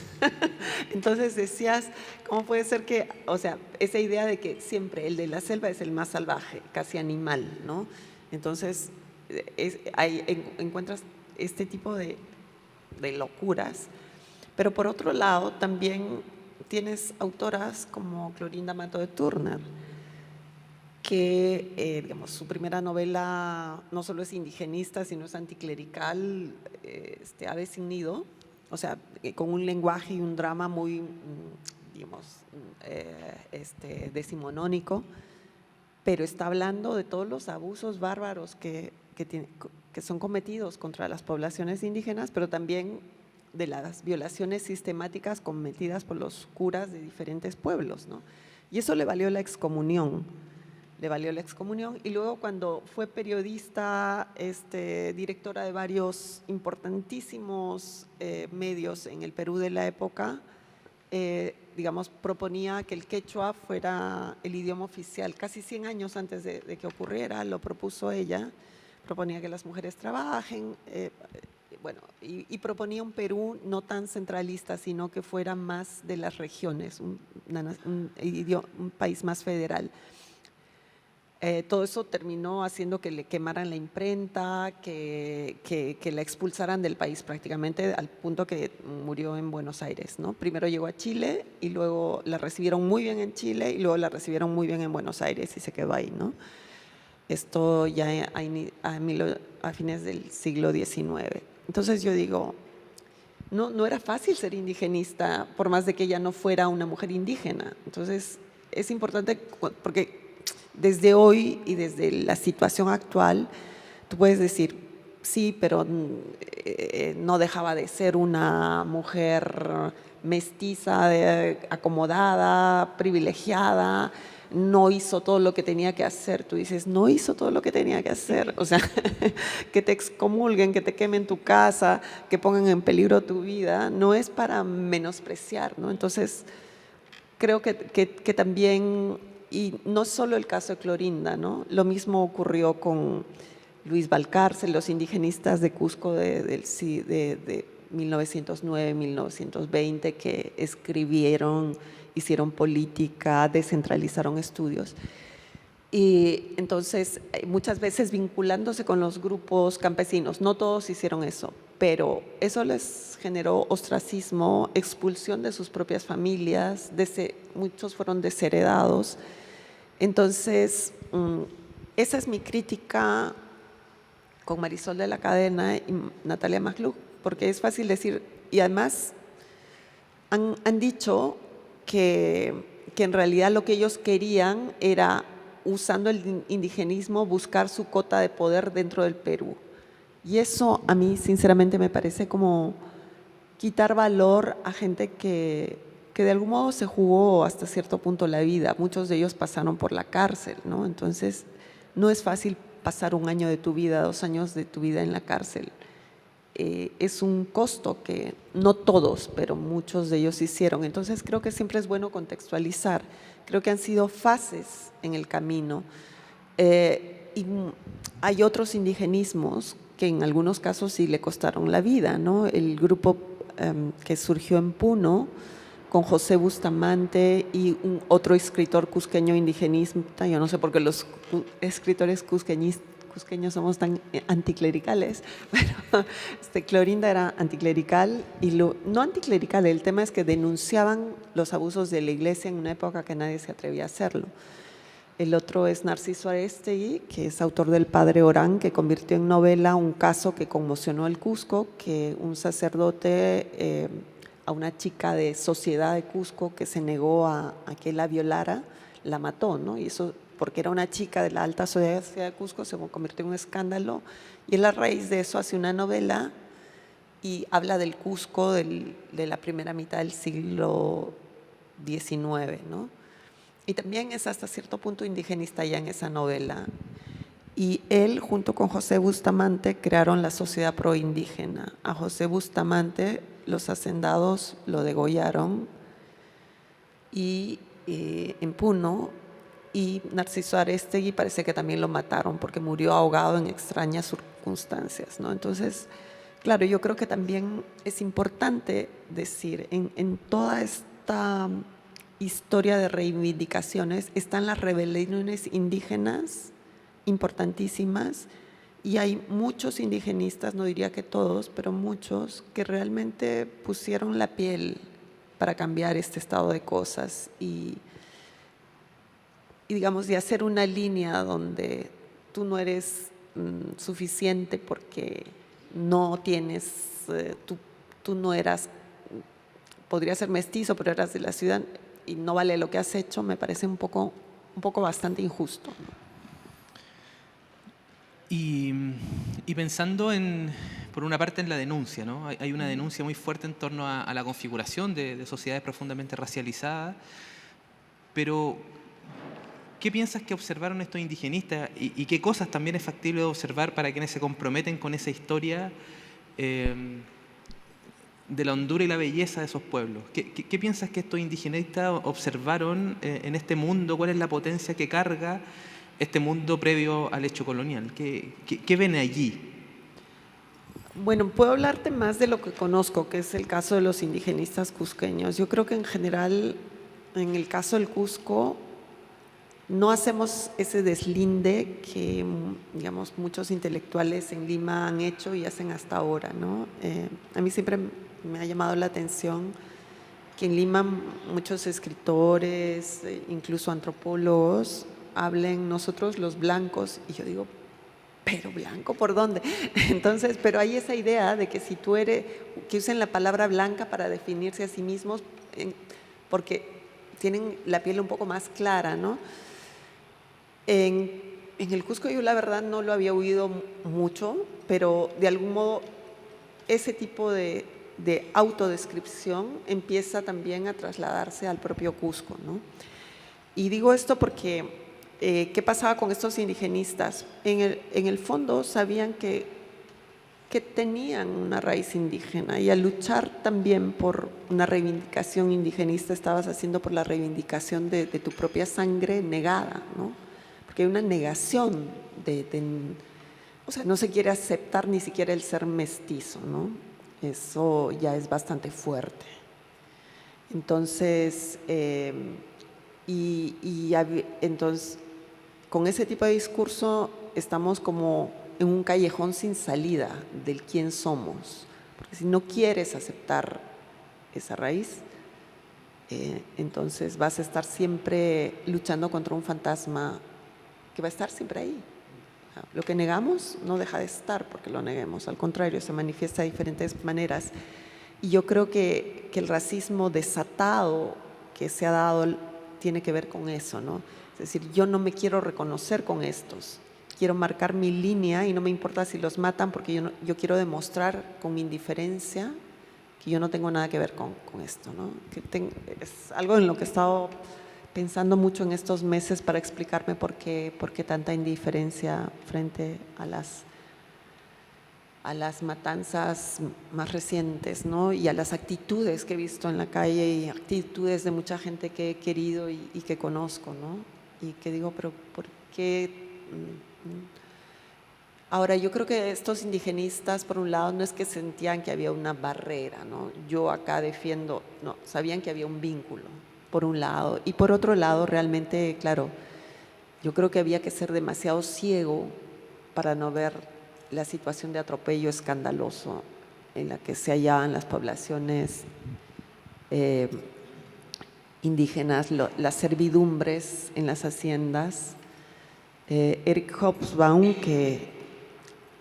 Entonces decías, ¿cómo puede ser que, o sea, esa idea de que siempre el de la selva es el más salvaje, casi animal, ¿no? Entonces encuentras este tipo de locuras. Pero por otro lado, también tienes autoras como Clorinda Mato de Turner, que digamos, su primera novela no solo es indigenista, sino es anticlerical, Ave sin nido, o sea, con un lenguaje y un drama muy, digamos, decimonónico, pero está hablando de todos los abusos bárbaros que son cometidos contra las poblaciones indígenas, pero también de las violaciones sistemáticas cometidas por los curas de diferentes pueblos, ¿no? Y eso le valió la excomunión. Y luego cuando fue periodista, directora de varios importantísimos medios en el Perú de la época, digamos, proponía que el quechua fuera el idioma oficial. Casi 100 años antes de que ocurriera, lo propuso ella. Proponía que las mujeres trabajen, y proponía un Perú no tan centralista, sino que fuera más de las regiones, un país más federal. Todo eso terminó haciendo que le quemaran la imprenta, que la expulsaran del país prácticamente, al punto que murió en Buenos Aires, ¿no? Primero llegó a Chile y luego la recibieron muy bien en Chile y luego la recibieron muy bien en Buenos Aires y se quedó ahí, ¿no? Esto ya a fines del siglo XIX. Entonces yo digo, no era fácil ser indigenista, por más de que ella no fuera una mujer indígena. Entonces es importante porque desde hoy y desde la situación actual, tú puedes decir, sí, pero no dejaba de ser una mujer mestiza, acomodada, privilegiada, no hizo todo lo que tenía que hacer. Tú dices, no hizo todo lo que tenía que hacer. O sea, que te excomulguen, que te quemen tu casa, que pongan en peligro tu vida, no es para menospreciar, ¿no? Entonces, creo que también, y no solo el caso de Clorinda, ¿no? Lo mismo ocurrió con Luis Valcárcel, los indigenistas de Cusco de 1909, 1920, que escribieron, hicieron política, descentralizaron estudios. Y entonces, muchas veces vinculándose con los grupos campesinos, no todos hicieron eso, pero eso les generó ostracismo, expulsión de sus propias familias, muchos fueron desheredados. Entonces, esa es mi crítica con Marisol de la Cadena y Natalia Magluk, porque es fácil decir, y además han dicho que en realidad lo que ellos querían era, usando el indigenismo, buscar su cota de poder dentro del Perú. Y eso a mí sinceramente me parece como quitar valor a gente que de algún modo se jugó hasta cierto punto la vida. Muchos de ellos pasaron por la cárcel, ¿no? Entonces no es fácil pasar 1 año de tu vida, 2 años de tu vida en la cárcel. Es un costo que no todos, pero muchos de ellos hicieron. Entonces creo que siempre es bueno contextualizar. Creo que han sido fases en el camino. Y hay otros indigenismos que en algunos casos sí le costaron la vida, ¿no? El grupo que surgió en Puno, con José Bustamante y otro escritor cusqueño indigenista. Yo no sé por qué los escritores cusqueños somos tan anticlericales, pero Clorinda era anticlerical, y no anticlerical, el tema es que denunciaban los abusos de la iglesia en una época que nadie se atrevía a hacerlo. El otro es Narciso Arestegui, que es autor del Padre Orán, que convirtió en novela un caso que conmocionó al Cusco, que un sacerdote a una chica de Sociedad de Cusco que se negó a que la violara, la mató, ¿no? Y eso, porque era una chica de la alta sociedad de Cusco, se convirtió en un escándalo, y él a raíz de eso hace una novela y habla del Cusco de la primera mitad del siglo XIX, ¿no? Y también es hasta cierto punto indigenista ya en esa novela. Y él, junto con José Bustamante, crearon la Sociedad Proindígena. A José Bustamante los hacendados lo degollaron en Puno, y Narciso Arestegui parece que también lo mataron porque murió ahogado en extrañas circunstancias, ¿no? Entonces, claro, yo creo que también es importante decir, en toda esta historia de reivindicaciones están las rebeliones indígenas importantísimas, y hay muchos indigenistas, no diría que todos, pero muchos, que realmente pusieron la piel para cambiar este estado de cosas y digamos, de hacer una línea donde tú no eres suficiente porque no tienes, tú no eras, podría ser mestizo, pero eras de la ciudad y no vale lo que has hecho, me parece un poco bastante injusto, ¿no? Y pensando por una parte en la denuncia, ¿no? Hay una denuncia muy fuerte en torno a la configuración de sociedades profundamente racializadas, pero ¿qué piensas que observaron estos indigenistas y qué cosas también es factible observar para quienes se comprometen con esa historia de la hondura y la belleza de esos pueblos? ¿Qué piensas que estos indigenistas observaron en este mundo? ¿Cuál es la potencia que carga este mundo previo al hecho colonial? ¿Qué ven allí? Bueno, puedo hablarte más de lo que conozco, que es el caso de los indigenistas cusqueños. Yo creo que en general, en el caso del Cusco, no hacemos ese deslinde que, digamos, muchos intelectuales en Lima han hecho y hacen hasta ahora, ¿no? A mí siempre me ha llamado la atención que en Lima muchos escritores, incluso antropólogos, hablen nosotros los blancos, y yo digo, ¿pero blanco por dónde? Entonces, pero hay esa idea de que si tú eres, que usen la palabra blanca para definirse a sí mismos, porque tienen la piel un poco más clara, ¿no? En el Cusco yo la verdad no lo había oído mucho, pero de algún modo ese tipo de autodescripción empieza también a trasladarse al propio Cusco, ¿no? Y digo esto porque, ¿qué pasaba con estos indigenistas? En el fondo sabían que tenían una raíz indígena, y al luchar también por una reivindicación indigenista estabas haciendo por la reivindicación de tu propia sangre negada, ¿no? Porque hay una negación o sea, no se quiere aceptar ni siquiera el ser mestizo, ¿no? Eso ya es bastante fuerte. Entonces, entonces, con ese tipo de discurso estamos como en un callejón sin salida del quién somos, Porque si no quieres aceptar esa raíz, entonces vas a estar siempre luchando contra un fantasma que va a estar siempre ahí. Lo que negamos no deja de estar porque lo neguemos, al contrario, se manifiesta de diferentes maneras. Y yo creo que el racismo desatado que se ha dado tiene que ver con eso, ¿no? Es decir, yo no me quiero reconocer con estos, quiero marcar mi línea y no me importa si los matan porque yo quiero demostrar con mi indiferencia que yo no tengo nada que ver con esto, ¿no? Es algo en lo que he estado pensando mucho en estos meses para explicarme por qué tanta indiferencia frente a las matanzas más recientes, ¿no? Y a las actitudes que he visto en la calle y actitudes de mucha gente que he querido y que conozco, ¿no? Y que digo, pero ¿por qué? Ahora, yo creo que estos indigenistas, por un lado, no es que sentían que había una barrera, ¿no? Yo acá defiendo, no, sabían que había un vínculo, por un lado. Y por otro lado, realmente, claro, yo creo que había que ser demasiado ciego para no ver la situación de atropello escandaloso en la que se hallaban las poblaciones indígenas, las servidumbres en las haciendas. Eric Hobsbawm, que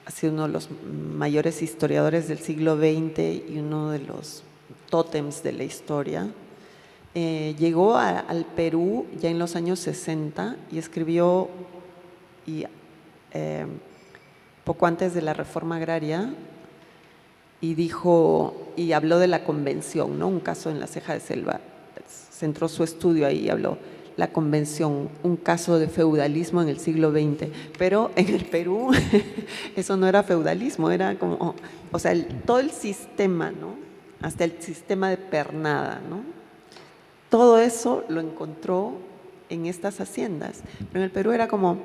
ha sido uno de los mayores historiadores del siglo XX y uno de los tótems de la historia, llegó al Perú ya en los años 60 y escribió, poco antes de la reforma agraria, y dijo, y habló de la convención, ¿no? Un caso en la Ceja de Selva, centró su estudio ahí y habló la convención, un caso de feudalismo en el siglo XX, pero en el Perú eso no era feudalismo, era como, o sea, todo el sistema, ¿no? Hasta el sistema de pernada, ¿no? Todo eso lo encontró en estas haciendas, pero en el Perú era como,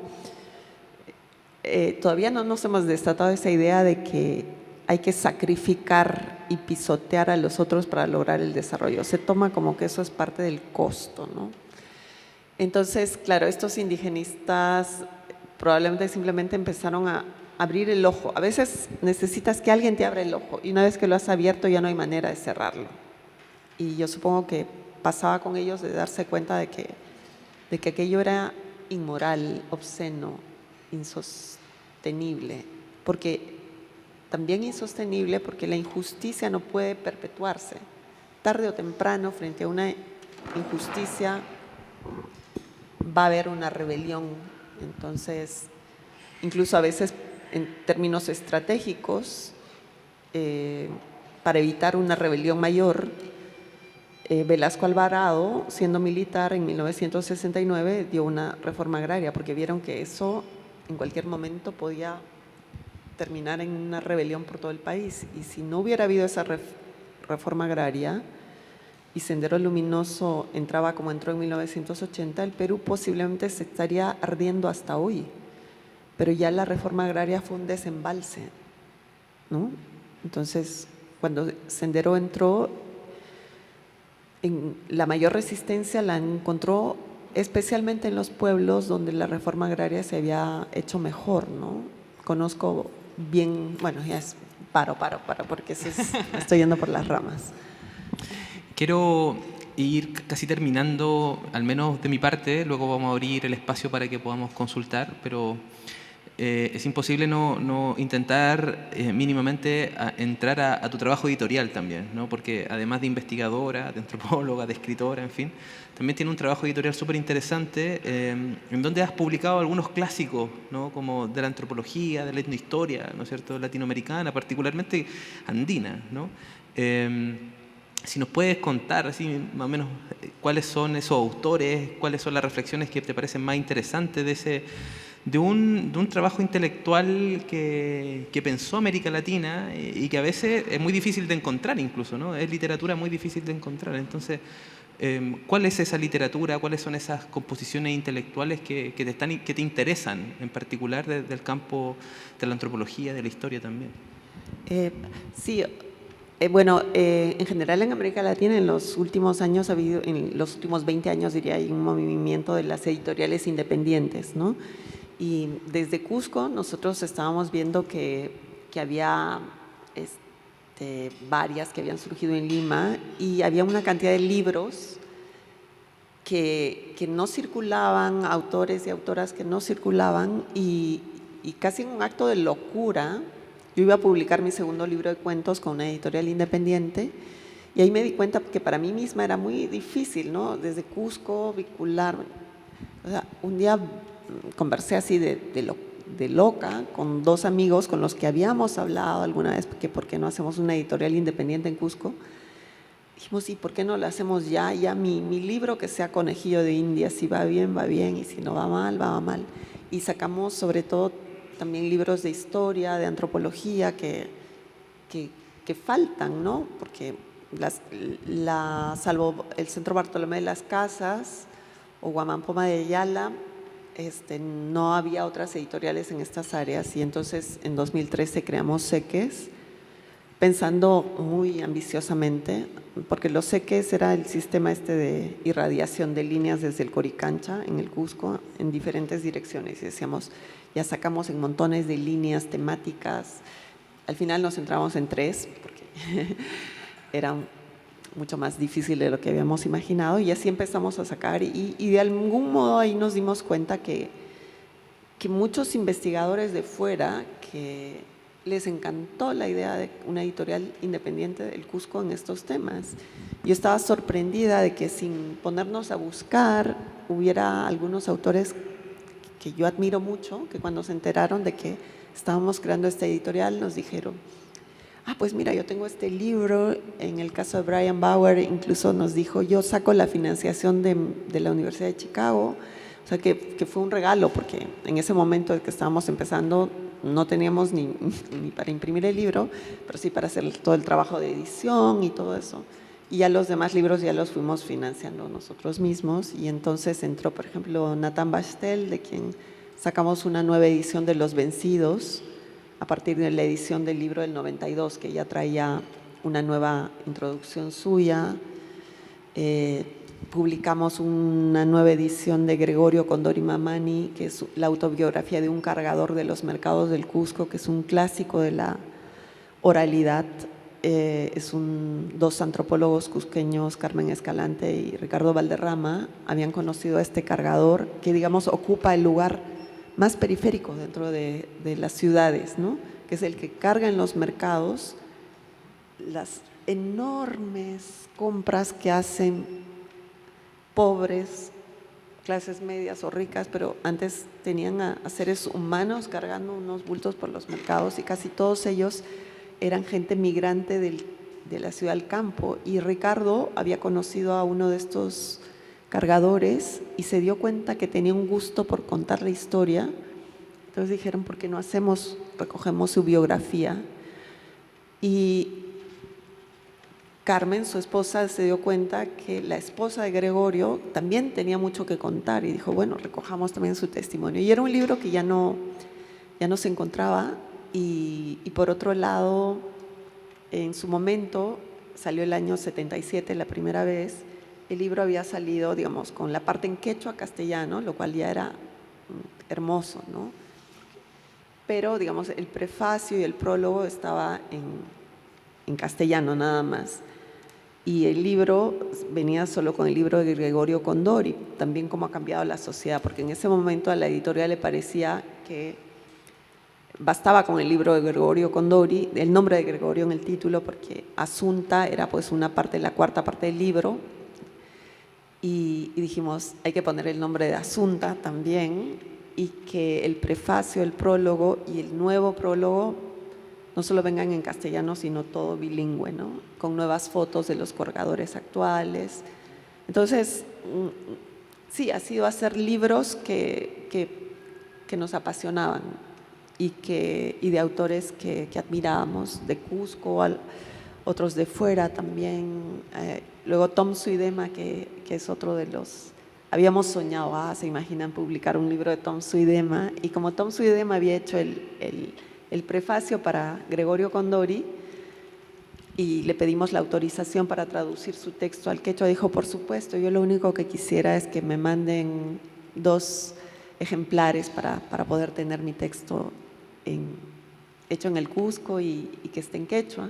todavía no nos hemos desatado esa idea de que hay que sacrificar y pisotear a los otros para lograr el desarrollo. Se toma como que eso es parte del costo, ¿no? Entonces, claro, estos indigenistas probablemente simplemente empezaron a abrir el ojo. A veces necesitas que alguien te abra el ojo y una vez que lo has abierto ya no hay manera de cerrarlo. Y yo supongo que pasaba con ellos de darse cuenta de que aquello era inmoral, obsceno, insostenible, porque también insostenible porque la injusticia no puede perpetuarse. Tarde o temprano, frente a una injusticia, va a haber una rebelión. Entonces, incluso a veces en términos estratégicos, para evitar una rebelión mayor, Velasco Alvarado, siendo militar en 1969, dio una reforma agraria porque vieron que eso en cualquier momento podía terminar en una rebelión por todo el país. Y si no hubiera habido esa reforma agraria y Sendero Luminoso entraba como entró en 1980, el Perú posiblemente se estaría ardiendo hasta hoy. Pero ya la reforma agraria fue un desembalse, ¿no? Entonces, cuando Sendero entró, la mayor resistencia la encontró especialmente en los pueblos donde la reforma agraria se había hecho mejor, ¿no? Conozco bien, bueno, ya es paro, porque me estoy yendo por las ramas. Quiero ir casi terminando, al menos de mi parte, luego vamos a abrir el espacio para que podamos consultar, pero es imposible no intentar mínimamente entrar a tu trabajo editorial también, ¿no? Porque además de investigadora, de antropóloga, de escritora, en fin, también tiene un trabajo editorial súper interesante en donde has publicado algunos clásicos, ¿no? Como de la antropología, de la etnohistoria, ¿no es cierto?, latinoamericana, particularmente andina, ¿no? Si nos puedes contar así más o menos cuáles son esos autores, cuáles son las reflexiones que te parecen más interesantes de un trabajo intelectual que pensó América Latina y que a veces es muy difícil de encontrar incluso, ¿no? Es literatura muy difícil de encontrar. Entonces, ¿cuál es esa literatura? ¿Cuáles son esas composiciones intelectuales que te interesan, en particular del campo de la antropología, de la historia también? Sí. Bueno, en general en América Latina en los últimos años en los últimos 20 años diría, hay un movimiento de las editoriales independientes, ¿no? Y desde Cusco nosotros estábamos viendo que había de varias que habían surgido en Lima, y había una cantidad de libros que no circulaban, autores y autoras que no circulaban, y casi en un acto de locura, yo iba a publicar mi segundo libro de cuentos con una editorial independiente, y ahí me di cuenta que para mí misma era muy difícil, ¿no? Desde Cusco, vincular. O sea, un día conversé así de loca con dos amigos con los que habíamos hablado alguna vez que por qué no hacemos una editorial independiente en Cusco. Dijimos, ¿y por qué no lo hacemos ya? Ya mi libro que sea Conejillo de Indias, si va bien, y si no va mal, va mal. Y sacamos sobre todo también libros de historia, de antropología que faltan, ¿no? Porque salvo el Centro Bartolomé de las Casas o Guamampoma de Ayala, no había otras editoriales en estas áreas, y entonces en 2013 creamos Seques, pensando muy ambiciosamente, porque los Seques era el sistema de irradiación de líneas desde el Coricancha en el Cusco en diferentes direcciones, y decíamos, ya sacamos en montones de líneas temáticas. Al final nos centramos en 3 porque era mucho más difícil de lo que habíamos imaginado, y así empezamos a sacar, y de algún modo ahí nos dimos cuenta que muchos investigadores de fuera que les encantó la idea de una editorial independiente del Cusco en estos temas. Yo estaba sorprendida de que sin ponernos a buscar hubiera algunos autores que yo admiro mucho, que cuando se enteraron de que estábamos creando esta editorial nos dijeron, pues mira, yo tengo este libro. En el caso de Brian Bauer incluso nos dijo, yo saco la financiación de la Universidad de Chicago. O sea, que fue un regalo, porque en ese momento en que estábamos empezando no teníamos ni para imprimir el libro, pero sí para hacer todo el trabajo de edición y todo eso. Y ya los demás libros ya los fuimos financiando nosotros mismos, y entonces entró, por ejemplo, Nathan Bastel, de quien sacamos una nueva edición de Los Vencidos, a partir de la edición del libro del 92, que ya traía una nueva introducción suya. Publicamos una nueva edición de Gregorio Condori Mamani, que es la autobiografía de un cargador de los mercados del Cusco, que es un clásico de la oralidad. Dos antropólogos cusqueños, Carmen Escalante y Ricardo Valderrama, habían conocido a este cargador que, digamos, ocupa el lugar más periférico dentro de las ciudades, ¿no? Que es el que carga en los mercados las enormes compras que hacen pobres, clases medias o ricas, pero antes tenían a seres humanos cargando unos bultos por los mercados, y casi todos ellos eran gente migrante de la ciudad al campo. Y Ricardo había conocido a uno de estos cargadores y se dio cuenta que tenía un gusto por contar la historia. Entonces dijeron, ¿por qué no recogemos su biografía? Y Carmen, su esposa, se dio cuenta que la esposa de Gregorio también tenía mucho que contar, y dijo, bueno, recojamos también su testimonio. Y era un libro que ya no se encontraba, y por otro lado, en su momento, salió el año 77 la primera vez. El libro había salido, digamos, con la parte en quechua castellano, lo cual ya era hermoso, ¿no? Pero, digamos, el prefacio y el prólogo estaba en castellano nada más. Y el libro venía solo con el libro de Gregorio Condori, también cómo ha cambiado la sociedad, porque en ese momento a la editorial le parecía que bastaba con el libro de Gregorio Condori, el nombre de Gregorio en el título, porque Asunta era pues una parte, la cuarta parte del libro, y dijimos, hay que poner el nombre de Asunta también, y que el prefacio, el prólogo y el nuevo prólogo no solo vengan en castellano, sino todo bilingüe, ¿no? Con nuevas fotos de los colgadores actuales. Entonces, sí, ha sido hacer libros que nos apasionaban y de autores que admirábamos, de Cusco, otros de fuera también. Luego Tom Suidema, que es otro de los... Habíamos soñado, se imaginan publicar un libro de Tom Suidema, y como Tom Suidema había hecho el prefacio para Gregorio Condori y le pedimos la autorización para traducir su texto al quechua, dijo, por supuesto, yo lo único que quisiera es que me manden 2 ejemplares para poder tener mi texto hecho en el Cusco y que esté en quechua.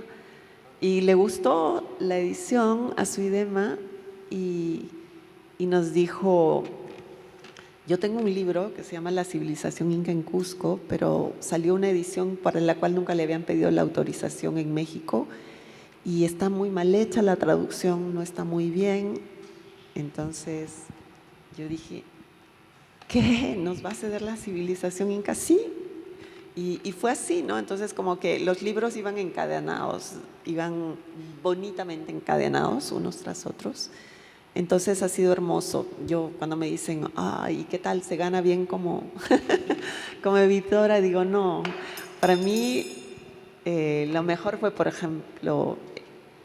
Y le gustó la edición a su IDEMA y nos dijo, yo tengo un libro que se llama La civilización inca en Cusco, pero salió una edición para la cual nunca le habían pedido la autorización en México y está muy mal hecha, la traducción no está muy bien. Entonces yo dije, ¿qué? ¿Nos va a ceder la civilización inca? Sí. Y fue así, ¿no? Entonces como que los libros iban encadenados, iban bonitamente encadenados unos tras otros. Entonces ha sido hermoso. Yo cuando me dicen, ay, ¿qué tal? ¿Se gana bien como, como editora? Digo, no. Para mí lo mejor fue, por ejemplo,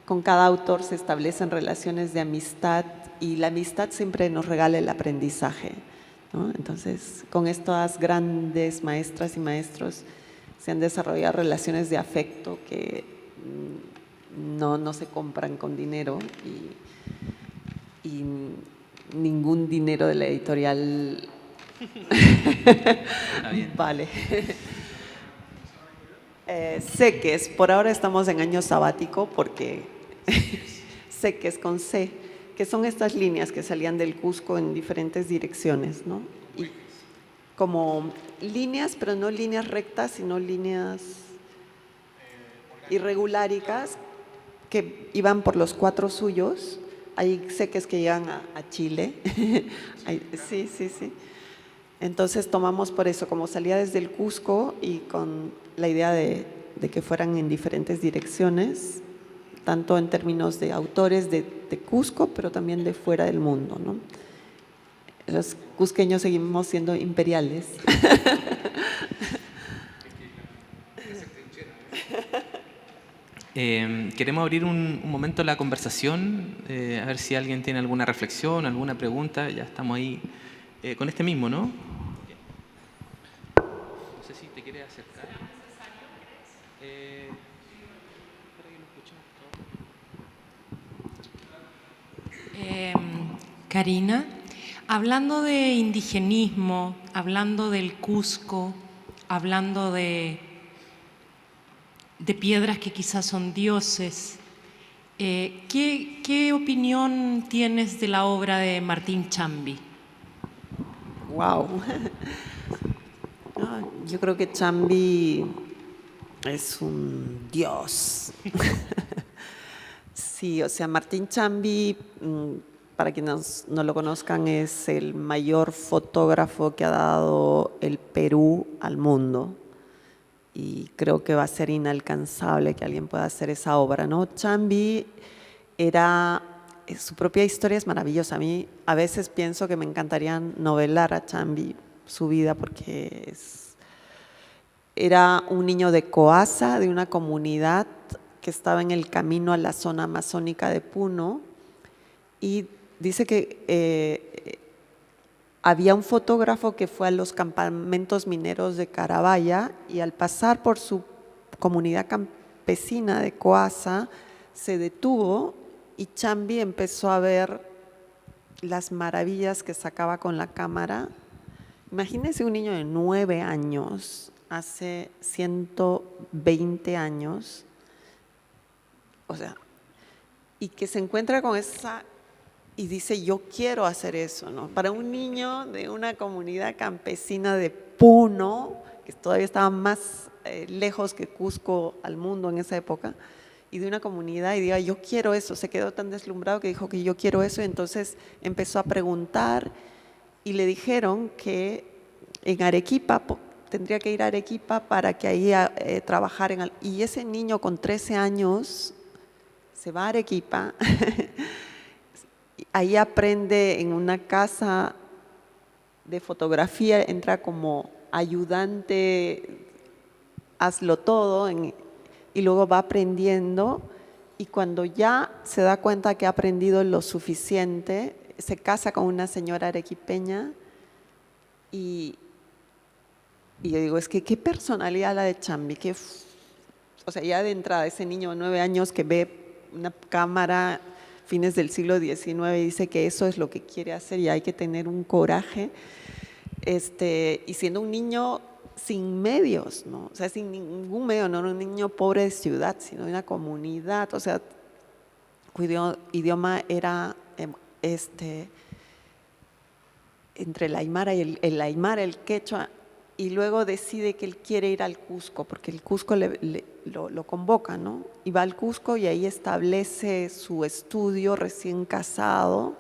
con cada autor se establecen relaciones de amistad y la amistad siempre nos regala el aprendizaje, ¿no? Entonces, con estas grandes maestras y maestros se han desarrollado relaciones de afecto que no se compran con dinero y ningún dinero de la editorial vale. Seques, por ahora estamos en año sabático porque Seques con C, que son estas líneas que salían del Cusco en diferentes direcciones, ¿no? Y como líneas, pero no líneas rectas, sino líneas irreguláricas que iban por los 4 suyos. Hay seques que llegan a Chile. Sí. Entonces tomamos por eso, como salía desde el Cusco y con la idea de que fueran en diferentes direcciones, tanto en términos de autores de Cusco, pero también de fuera del mundo, ¿no? Los cusqueños seguimos siendo imperiales. Queremos abrir un momento la conversación, a ver si alguien tiene alguna reflexión, alguna pregunta. Ya estamos ahí con este mismo, ¿no? No sé si te quieres acercar. Karina, hablando de indigenismo, hablando del Cusco, hablando de piedras que quizás son dioses, ¿qué opinión tienes de la obra de Martín Chambi? Wow. Yo creo que Chambi es un dios. Sí, o sea, Martín Chambi, para quienes no lo conozcan, es el mayor fotógrafo que ha dado el Perú al mundo. Y creo que va a ser inalcanzable que alguien pueda hacer esa obra, ¿no? Chambi su propia historia es maravillosa. A mí a veces pienso que me encantaría novelar a Chambi su vida porque era un niño de Coasa, de una comunidad que estaba en el camino a la zona amazónica de Puno, y dice que había un fotógrafo que fue a los campamentos mineros de Carabaya y al pasar por su comunidad campesina de Coasa se detuvo y Chambi empezó a ver las maravillas que sacaba con la cámara. Imagínense un niño de 9 años, hace 120 años, o sea, y que se encuentra con esa y dice, yo quiero hacer eso, ¿no? Para un niño de una comunidad campesina de Puno, que todavía estaba más lejos que Cusco al mundo en esa época, y de una comunidad, y diga, yo quiero eso, se quedó tan deslumbrado que dijo que yo quiero eso, y entonces empezó a preguntar, y le dijeron que en Arequipa, tendría que ir a Arequipa para que ahí trabajar y ese niño con 13 años se va a Arequipa, ahí aprende en una casa de fotografía, entra como ayudante, hazlo todo, y luego va aprendiendo, y cuando ya se da cuenta que ha aprendido lo suficiente, se casa con una señora arequipeña, y yo digo, es que qué personalidad la de Chambi, o sea, ya de entrada, ese niño de 9 años que ve una cámara fines del siglo XIX y dice que eso es lo que quiere hacer y hay que tener un coraje. Y siendo un niño sin medios, ¿no? O sea, sin ningún medio, no era un niño pobre de ciudad, sino de una comunidad, o sea, cuyo idioma era entre el aymara y el aymara, el quechua, y luego decide que él quiere ir al Cusco, porque el Cusco lo convoca, ¿no? Y va al Cusco y ahí establece su estudio recién casado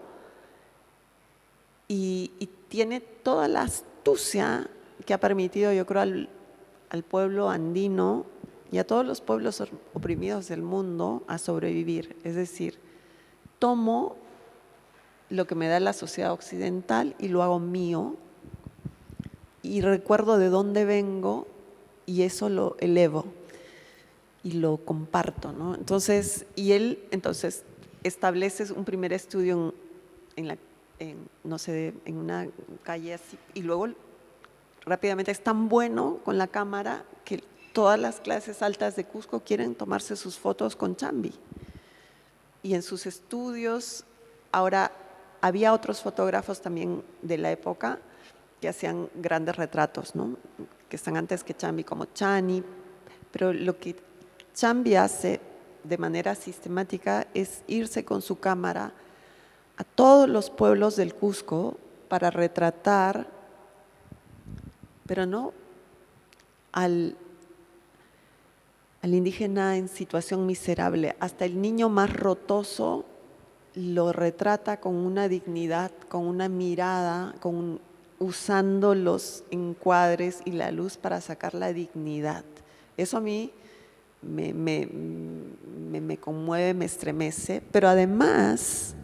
y tiene toda la astucia que ha permitido, yo creo, al pueblo andino y a todos los pueblos oprimidos del mundo a sobrevivir. Es decir, tomo lo que me da la sociedad occidental y lo hago mío y recuerdo de dónde vengo y eso lo elevo y lo comparto, ¿no? Entonces, él establece un primer estudio no sé, en una calle así, y luego rápidamente es tan bueno con la cámara que todas las clases altas de Cusco quieren tomarse sus fotos con Chambi. Y en sus estudios, ahora había otros fotógrafos también de la época que hacían grandes retratos, ¿no? Que están antes que Chambi, como Chani, pero lo que Chambi hace de manera sistemática es irse con su cámara a todos los pueblos del Cusco para retratar, pero no al indígena en situación miserable, hasta el niño más rotoso lo retrata con una dignidad, con una mirada, usando los encuadres y la luz para sacar la dignidad. Eso a mí me conmueve, me estremece, pero además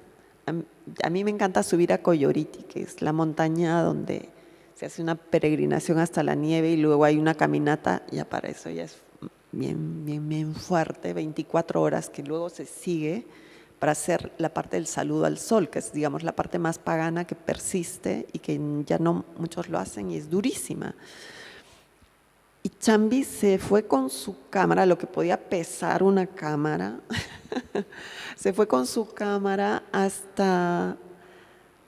a mí me encanta subir a Coyoriti, que es la montaña donde se hace una peregrinación hasta la nieve y luego hay una caminata, ya para eso ya es bien fuerte, 24 horas que luego se sigue para hacer la parte del saludo al sol, que es, digamos, la parte más pagana que persiste y que ya no muchos lo hacen y es durísima. Y Chambi se fue con su cámara, lo que podía pesar una cámara, se fue con su cámara hasta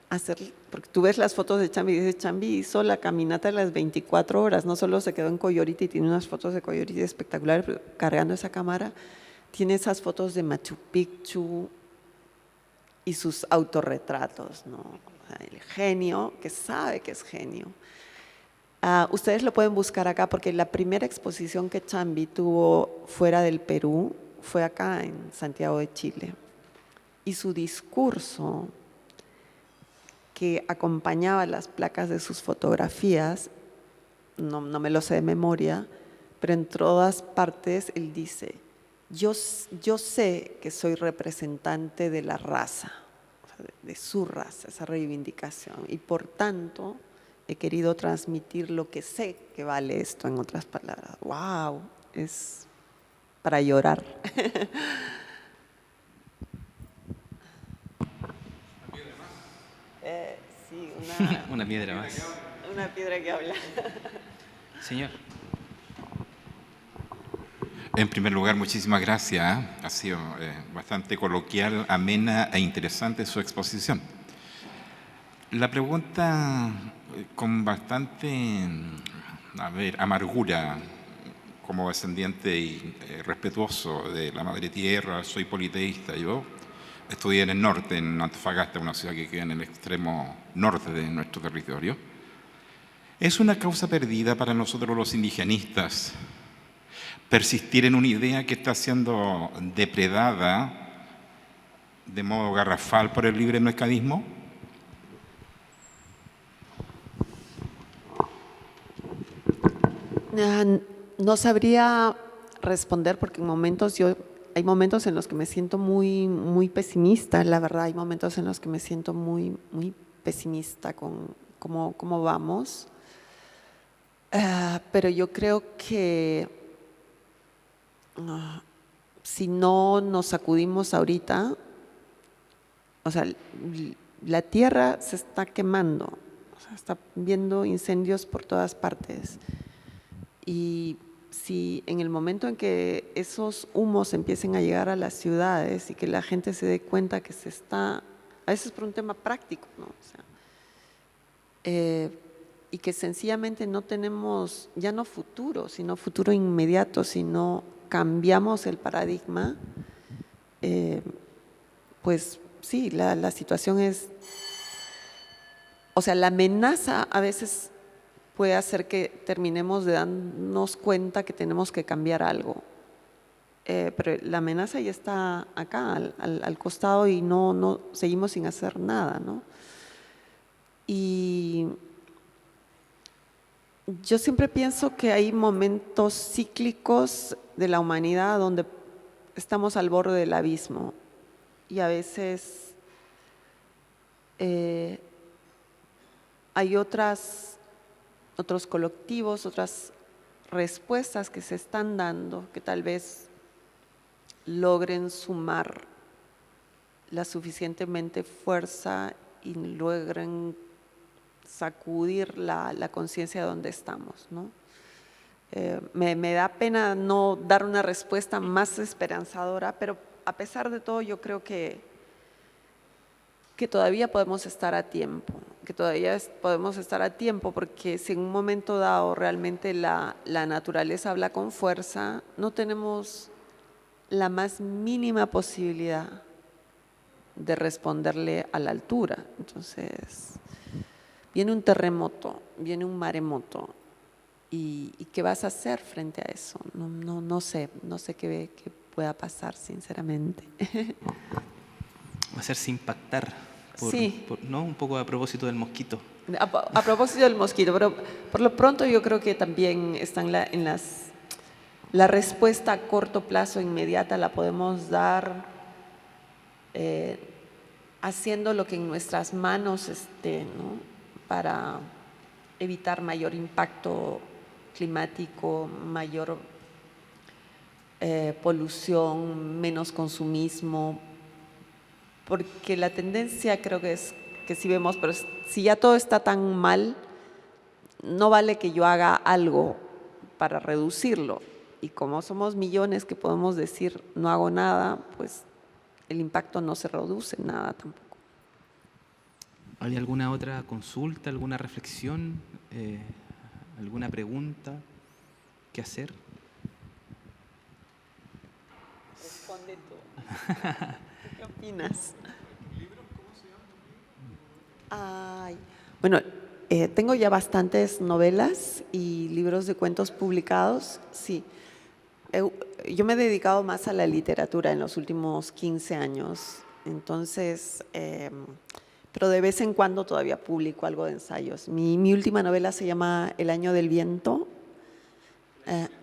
hacer, porque tú ves las fotos de Chambi y dices, Chambi hizo la caminata de las 24 horas, no solo se quedó en Coyoriti, tiene unas fotos de Coyoriti espectaculares, pero cargando esa cámara, tiene esas fotos de Machu Picchu y sus autorretratos, ¿no? O sea, el genio, que sabe que es genio. Ustedes lo pueden buscar acá porque la primera exposición que Chambi tuvo fuera del Perú fue acá en Santiago de Chile. Y su discurso que acompañaba las placas de sus fotografías, no me lo sé de memoria, pero en todas partes él dice, yo sé que soy representante de la raza, o sea, de su raza, esa reivindicación, y por tanto he querido transmitir lo que sé que vale esto, en otras palabras. ¡Wow! Es para llorar. Sí, Una piedra más. una piedra que habla. Señor. En primer lugar, muchísimas gracias. Ha sido bastante coloquial, amena e interesante su exposición. La pregunta con bastante, amargura, como descendiente y respetuoso de la madre tierra, soy politeísta. Yo estudié en el norte, en Antofagasta, una ciudad que queda en el extremo norte de nuestro territorio. Es una causa perdida para nosotros los indigenistas persistir en una idea que está siendo depredada de modo garrafal por el libre mercadismo. No sabría responder porque hay momentos en los que me siento muy pesimista, la verdad, hay momentos en los que me siento muy pesimista con cómo vamos, pero yo creo que si no nos sacudimos ahorita, o sea, la tierra se está quemando, o sea, está viendo incendios por todas partes. Y si en el momento en que esos humos empiecen a llegar a las ciudades y que la gente se dé cuenta que se está, a veces por un tema práctico, ¿no? O sea, y que sencillamente no tenemos ya no futuro, sino futuro inmediato, si no cambiamos el paradigma, pues sí, la situación es, o sea, la amenaza a veces puede hacer que terminemos de darnos cuenta que tenemos que cambiar algo. Pero la amenaza ya está acá, al costado, y no seguimos sin hacer nada, ¿no? Y yo siempre pienso que hay momentos cíclicos de la humanidad donde estamos al borde del abismo y a veces hay otros colectivos, otras respuestas que se están dando que tal vez logren sumar la suficientemente fuerza y logren sacudir la conciencia de donde estamos, ¿no? Me da pena no dar una respuesta más esperanzadora, pero a pesar de todo yo creo que todavía podemos estar a tiempo, porque si en un momento dado realmente la naturaleza habla con fuerza, no tenemos la más mínima posibilidad de responderle a la altura. Entonces, viene un terremoto, viene un maremoto, ¿y qué vas a hacer frente a eso? No sé qué pueda pasar, sinceramente. Hacerse impactar, Sí. ¿no? Un poco a propósito del mosquito. A propósito del mosquito, pero por lo pronto yo creo que también están la respuesta a corto plazo inmediata la podemos dar haciendo lo que en nuestras manos esté, ¿no? Para evitar mayor impacto climático, mayor polución, menos consumismo, porque la tendencia creo que es que sí vemos, pero si ya todo está tan mal, no vale que yo haga algo para reducirlo. Y como somos millones que podemos decir no hago nada, pues el impacto no se reduce en nada tampoco. ¿Hay alguna otra consulta, alguna reflexión, alguna pregunta que hacer? Responde tú. ¿Qué opinas? Ay, bueno, tengo ya bastantes novelas y libros de cuentos publicados, sí. Yo me he dedicado más a la literatura en los últimos 15 años, entonces, pero de vez en cuando todavía publico algo de ensayos. Mi última novela se llama El Año del Viento.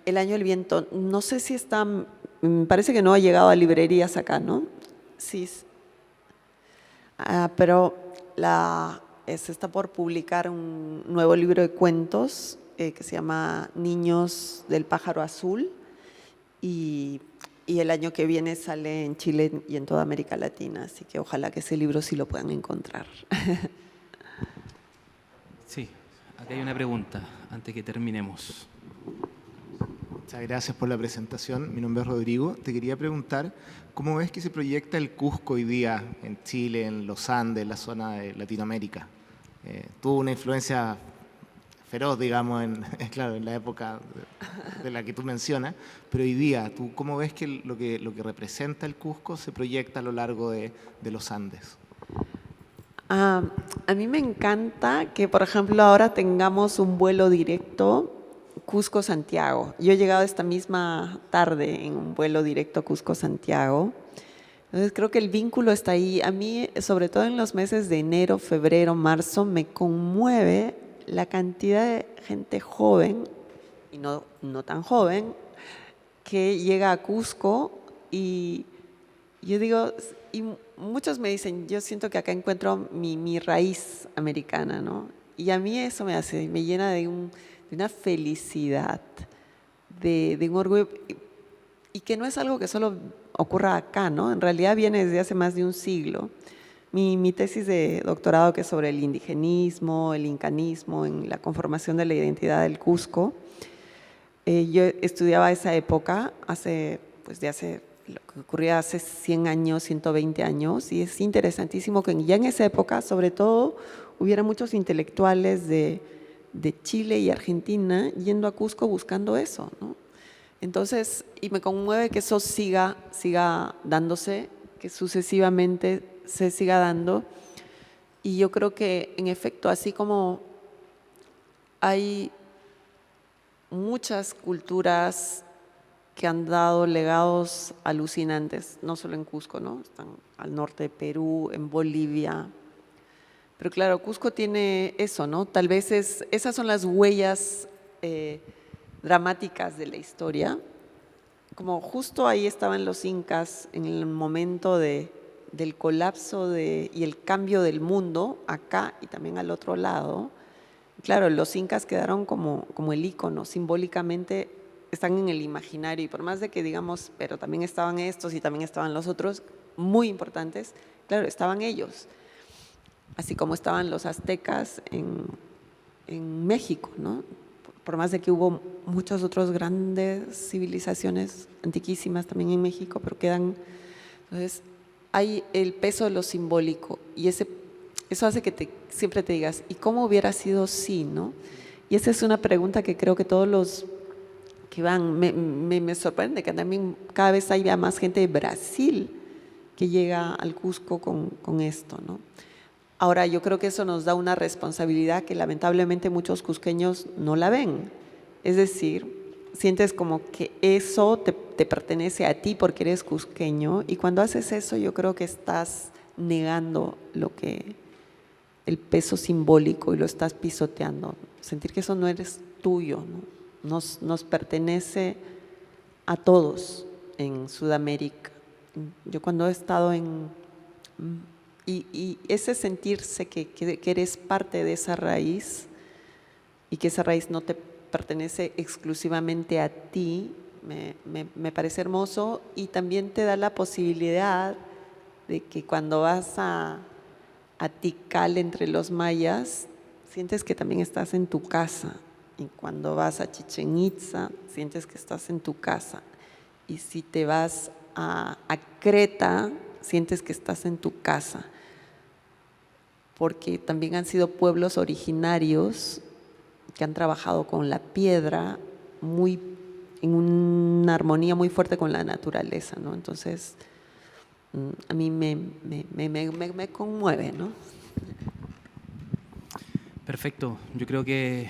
El Año del Viento, no sé si está, me parece que no ha llegado a librerías acá, ¿no? Sí, pero se está por publicar un nuevo libro de cuentos que se llama Niños del Pájaro Azul. Y el año que viene sale en Chile y en toda América Latina, así que ojalá que ese libro sí lo puedan encontrar. Sí, acá hay una pregunta antes que terminemos. Muchas gracias por la presentación. Mi nombre es Rodrigo. Te quería preguntar, ¿cómo ves que se proyecta el Cusco hoy día en Chile, en los Andes, en la zona de Latinoamérica? Tuvo una influencia feroz, digamos, claro, en la época de la que tú mencionas, pero hoy día, ¿tú cómo ves que lo que representa el Cusco se proyecta a lo largo de los Andes? A mí me encanta que, por ejemplo, ahora tengamos un vuelo directo Cusco-Santiago. Yo he llegado esta misma tarde en un vuelo directo Cusco-Santiago. Entonces creo que el vínculo está ahí. A mí, sobre todo en los meses de enero, febrero, marzo, me conmueve la cantidad de gente joven y no tan joven que llega a Cusco, y yo digo, y muchos me dicen, yo siento que acá encuentro mi raíz americana, ¿no? Y a mí eso me llena de una felicidad, de un orgullo, y que no es algo que solo ocurra acá, ¿no? En realidad viene desde hace más de un siglo. Mi tesis de doctorado, que es sobre el indigenismo, el incanismo, en la conformación de la identidad del Cusco, yo estudiaba esa época, lo que ocurría hace 100 años, 120 años, y es interesantísimo que ya en esa época, sobre todo, hubiera muchos intelectuales de de Chile y Argentina yendo a Cusco buscando eso, ¿no? Entonces, y me conmueve que eso siga dándose, que sucesivamente se siga dando. Y yo creo que, en efecto, así como hay muchas culturas que han dado legados alucinantes, no solo en Cusco, ¿no? Están al norte de Perú, en Bolivia. Pero claro, Cusco tiene eso, ¿no? Tal vez esas son las huellas dramáticas de la historia. Como justo ahí estaban los incas en el momento del colapso y el cambio del mundo, acá y también al otro lado. Claro, los incas quedaron como el ícono, simbólicamente están en el imaginario, y por más de que digamos, pero también estaban estos y también estaban los otros, muy importantes, claro, estaban ellos, así como estaban los aztecas en México, ¿no? Por más de que hubo muchas otras grandes civilizaciones antiquísimas también en México, pero quedan, entonces hay el peso de lo simbólico, y eso hace que siempre te digas, ¿y cómo hubiera sido si, no? Y esa es una pregunta que creo que todos los que van, me sorprende que también cada vez haya más gente de Brasil que llega al Cusco con esto, ¿no? Ahora, yo creo que eso nos da una responsabilidad que lamentablemente muchos cusqueños no la ven. Es decir, sientes como que eso te pertenece a ti porque eres cusqueño, y cuando haces eso yo creo que estás negando el peso simbólico y lo estás pisoteando. Sentir que eso no eres tuyo, ¿no? Nos pertenece a todos en Sudamérica. Yo cuando he estado y ese sentirse que eres parte de esa raíz y que esa raíz no te pertenece exclusivamente a ti, me parece hermoso, y también te da la posibilidad de que cuando vas a Tikal entre los mayas, sientes que también estás en tu casa. Y cuando vas a Chichén Itzá, sientes que estás en tu casa. Y si te vas a Creta, sientes que estás en tu casa. Porque también han sido pueblos originarios que han trabajado con la piedra en una armonía muy fuerte con la naturaleza, ¿no? Entonces, a mí me conmueve, ¿no? Perfecto, yo creo que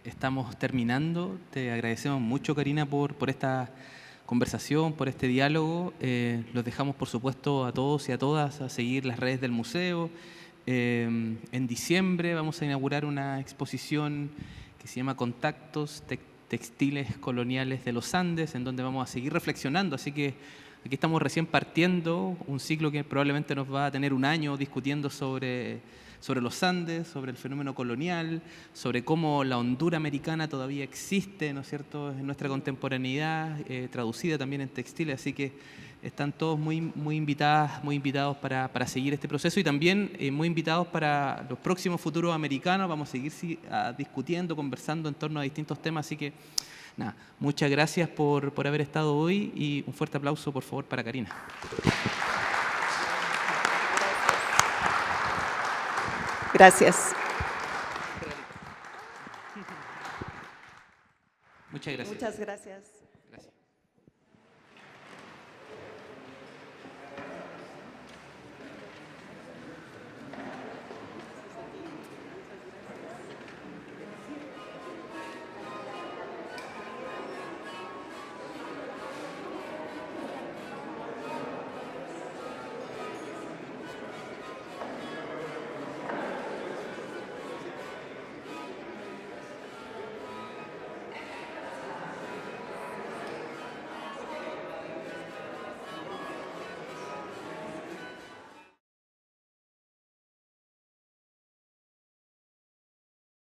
estamos terminando. Te agradecemos mucho, Karina, por esta conversación, por este diálogo. Los dejamos, por supuesto, a todos y a todas a seguir las redes del museo. En diciembre vamos a inaugurar una exposición que se llama Contactos Textiles Coloniales de los Andes, en donde vamos a seguir reflexionando. Así que aquí estamos recién partiendo un ciclo que probablemente nos va a tener un año discutiendo sobre los Andes, sobre el fenómeno colonial, sobre cómo la hondura americana todavía existe, ¿no es cierto?, en nuestra contemporaneidad, traducida también en textiles. Así que están todos muy invitados para seguir este proceso, y también muy invitados para los próximos futuros americanos. Vamos a seguir discutiendo, conversando en torno a distintos temas. Así que, nada, muchas gracias por haber estado hoy, y un fuerte aplauso, por favor, para Karina. Gracias. Muchas gracias. Muchas gracias.